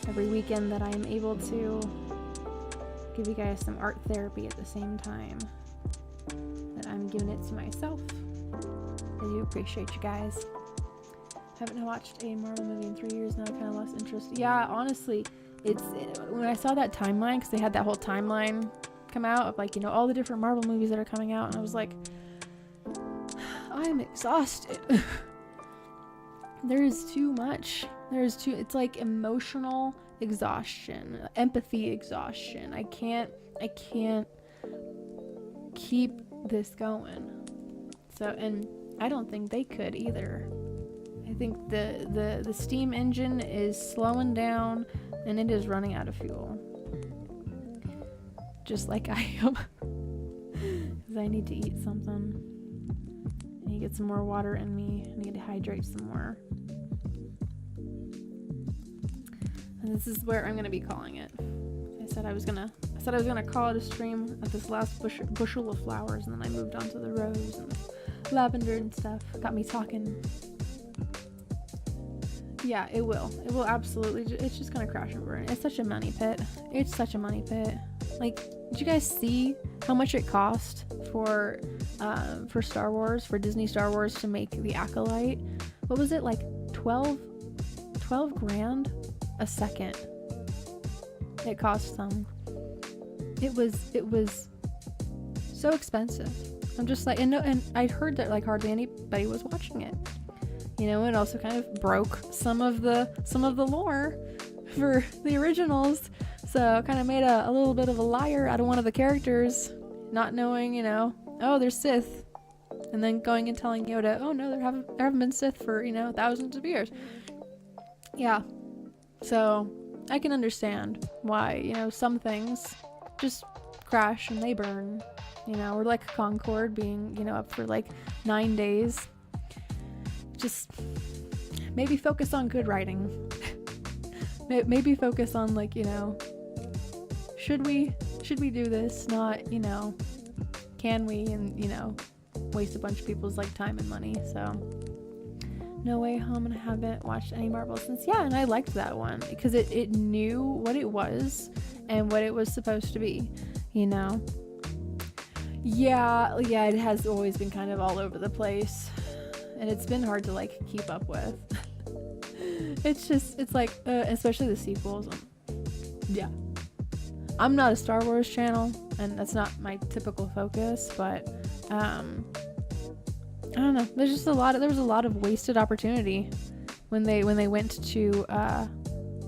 Every weekend that I am able to give you guys some art therapy at the same time that I'm giving it to myself. I do appreciate you guys. Haven't watched a Marvel movie in 3 years now. I kind of lost interest. Yeah, honestly, when I saw that timeline, because they had that whole timeline come out of, like, you know, all the different Marvel movies that are coming out, and I was like, I'm exhausted. There is too much. It's like emotional exhaustion, empathy exhaustion. I can't keep this going. So, and I don't think they could either. I think the steam engine is slowing down and it is running out of fuel. Just like I am. Because I need to eat something. I need to get some more water in me. I need to hydrate some more. And this is where I'm going to be calling it. I said I was gonna call it a stream at this last bushel of flowers, and then I moved on to the rose and the lavender and stuff. Got me talking. Yeah, it will absolutely. It's just gonna crash and burn. It's such a money pit. It's such a money pit. Like, did you guys see how much it cost for Star Wars, for Disney Star Wars to make the Acolyte? What was it, like 12 grand a second? It cost some. It was so expensive. I'm just like, and I heard that like hardly anybody was watching it. You know, it also kind of broke some of the lore for the originals. So kind of made a little bit of a liar out of one of the characters, not knowing, you know, oh, they're Sith. And then going and telling Yoda, oh no, there haven't been Sith for, you know, thousands of years. Yeah. So I can understand why, you know, some things just crash and they burn. You know, or like Concorde being, you know, up for like 9 days. Just maybe focus on good writing. Maybe focus on, like, you know, should we do this? Not, you know, can we? And, you know, waste a bunch of people's like time and money. So No Way Home, and I haven't watched any Marvel since. Yeah, and I liked that one because it knew what it was and what it was supposed to be, you know. Yeah, it has always been kind of all over the place, and it's been hard to like keep up with. It's like, especially the sequels. Yeah, I'm not a Star Wars channel, and that's not my typical focus, but I don't know. There was a lot of wasted opportunity when they went to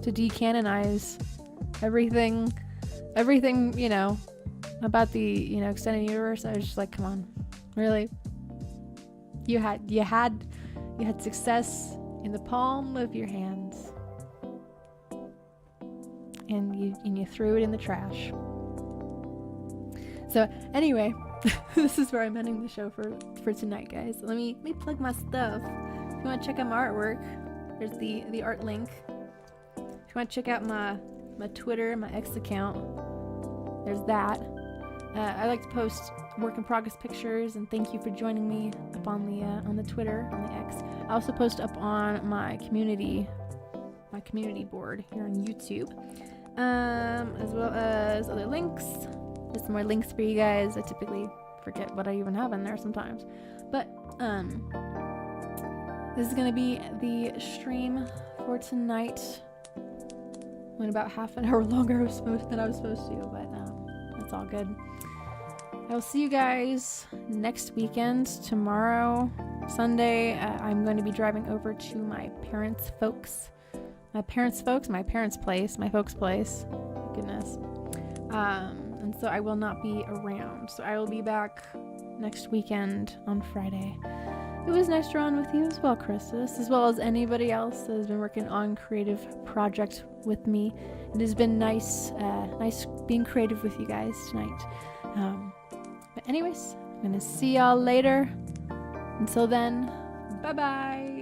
decanonize everything, you know, about the, you know, extended universe. I was just like, come on, really? You had success in the palm of your hands, and you threw it in the trash. So anyway, this is where I'm ending the show for tonight, guys. Let me plug my stuff. If you want to check out my artwork, there's the art link. If you want to check out my Twitter, my X account, there's that. I like to post work in progress pictures, and thank you for joining me up on the Twitter, on the X. I also post up on my community board here on YouTube, as well as other links. There's some more links for you guys. I typically forget what I even have in there sometimes, but this is gonna be the stream for tonight. Went about half an hour longer than I was supposed to, but that's all good. I will see you guys next weekend. Tomorrow, Sunday, I'm going to be driving over to my parents' place. My folks' place. Goodness. And so I will not be around. So I will be back next weekend on Friday. It was nice drawing with you as well, Christus, as well as anybody else that has been working on creative projects with me. It has been nice being creative with you guys tonight. But anyways, I'm gonna see y'all later. Until then, bye bye.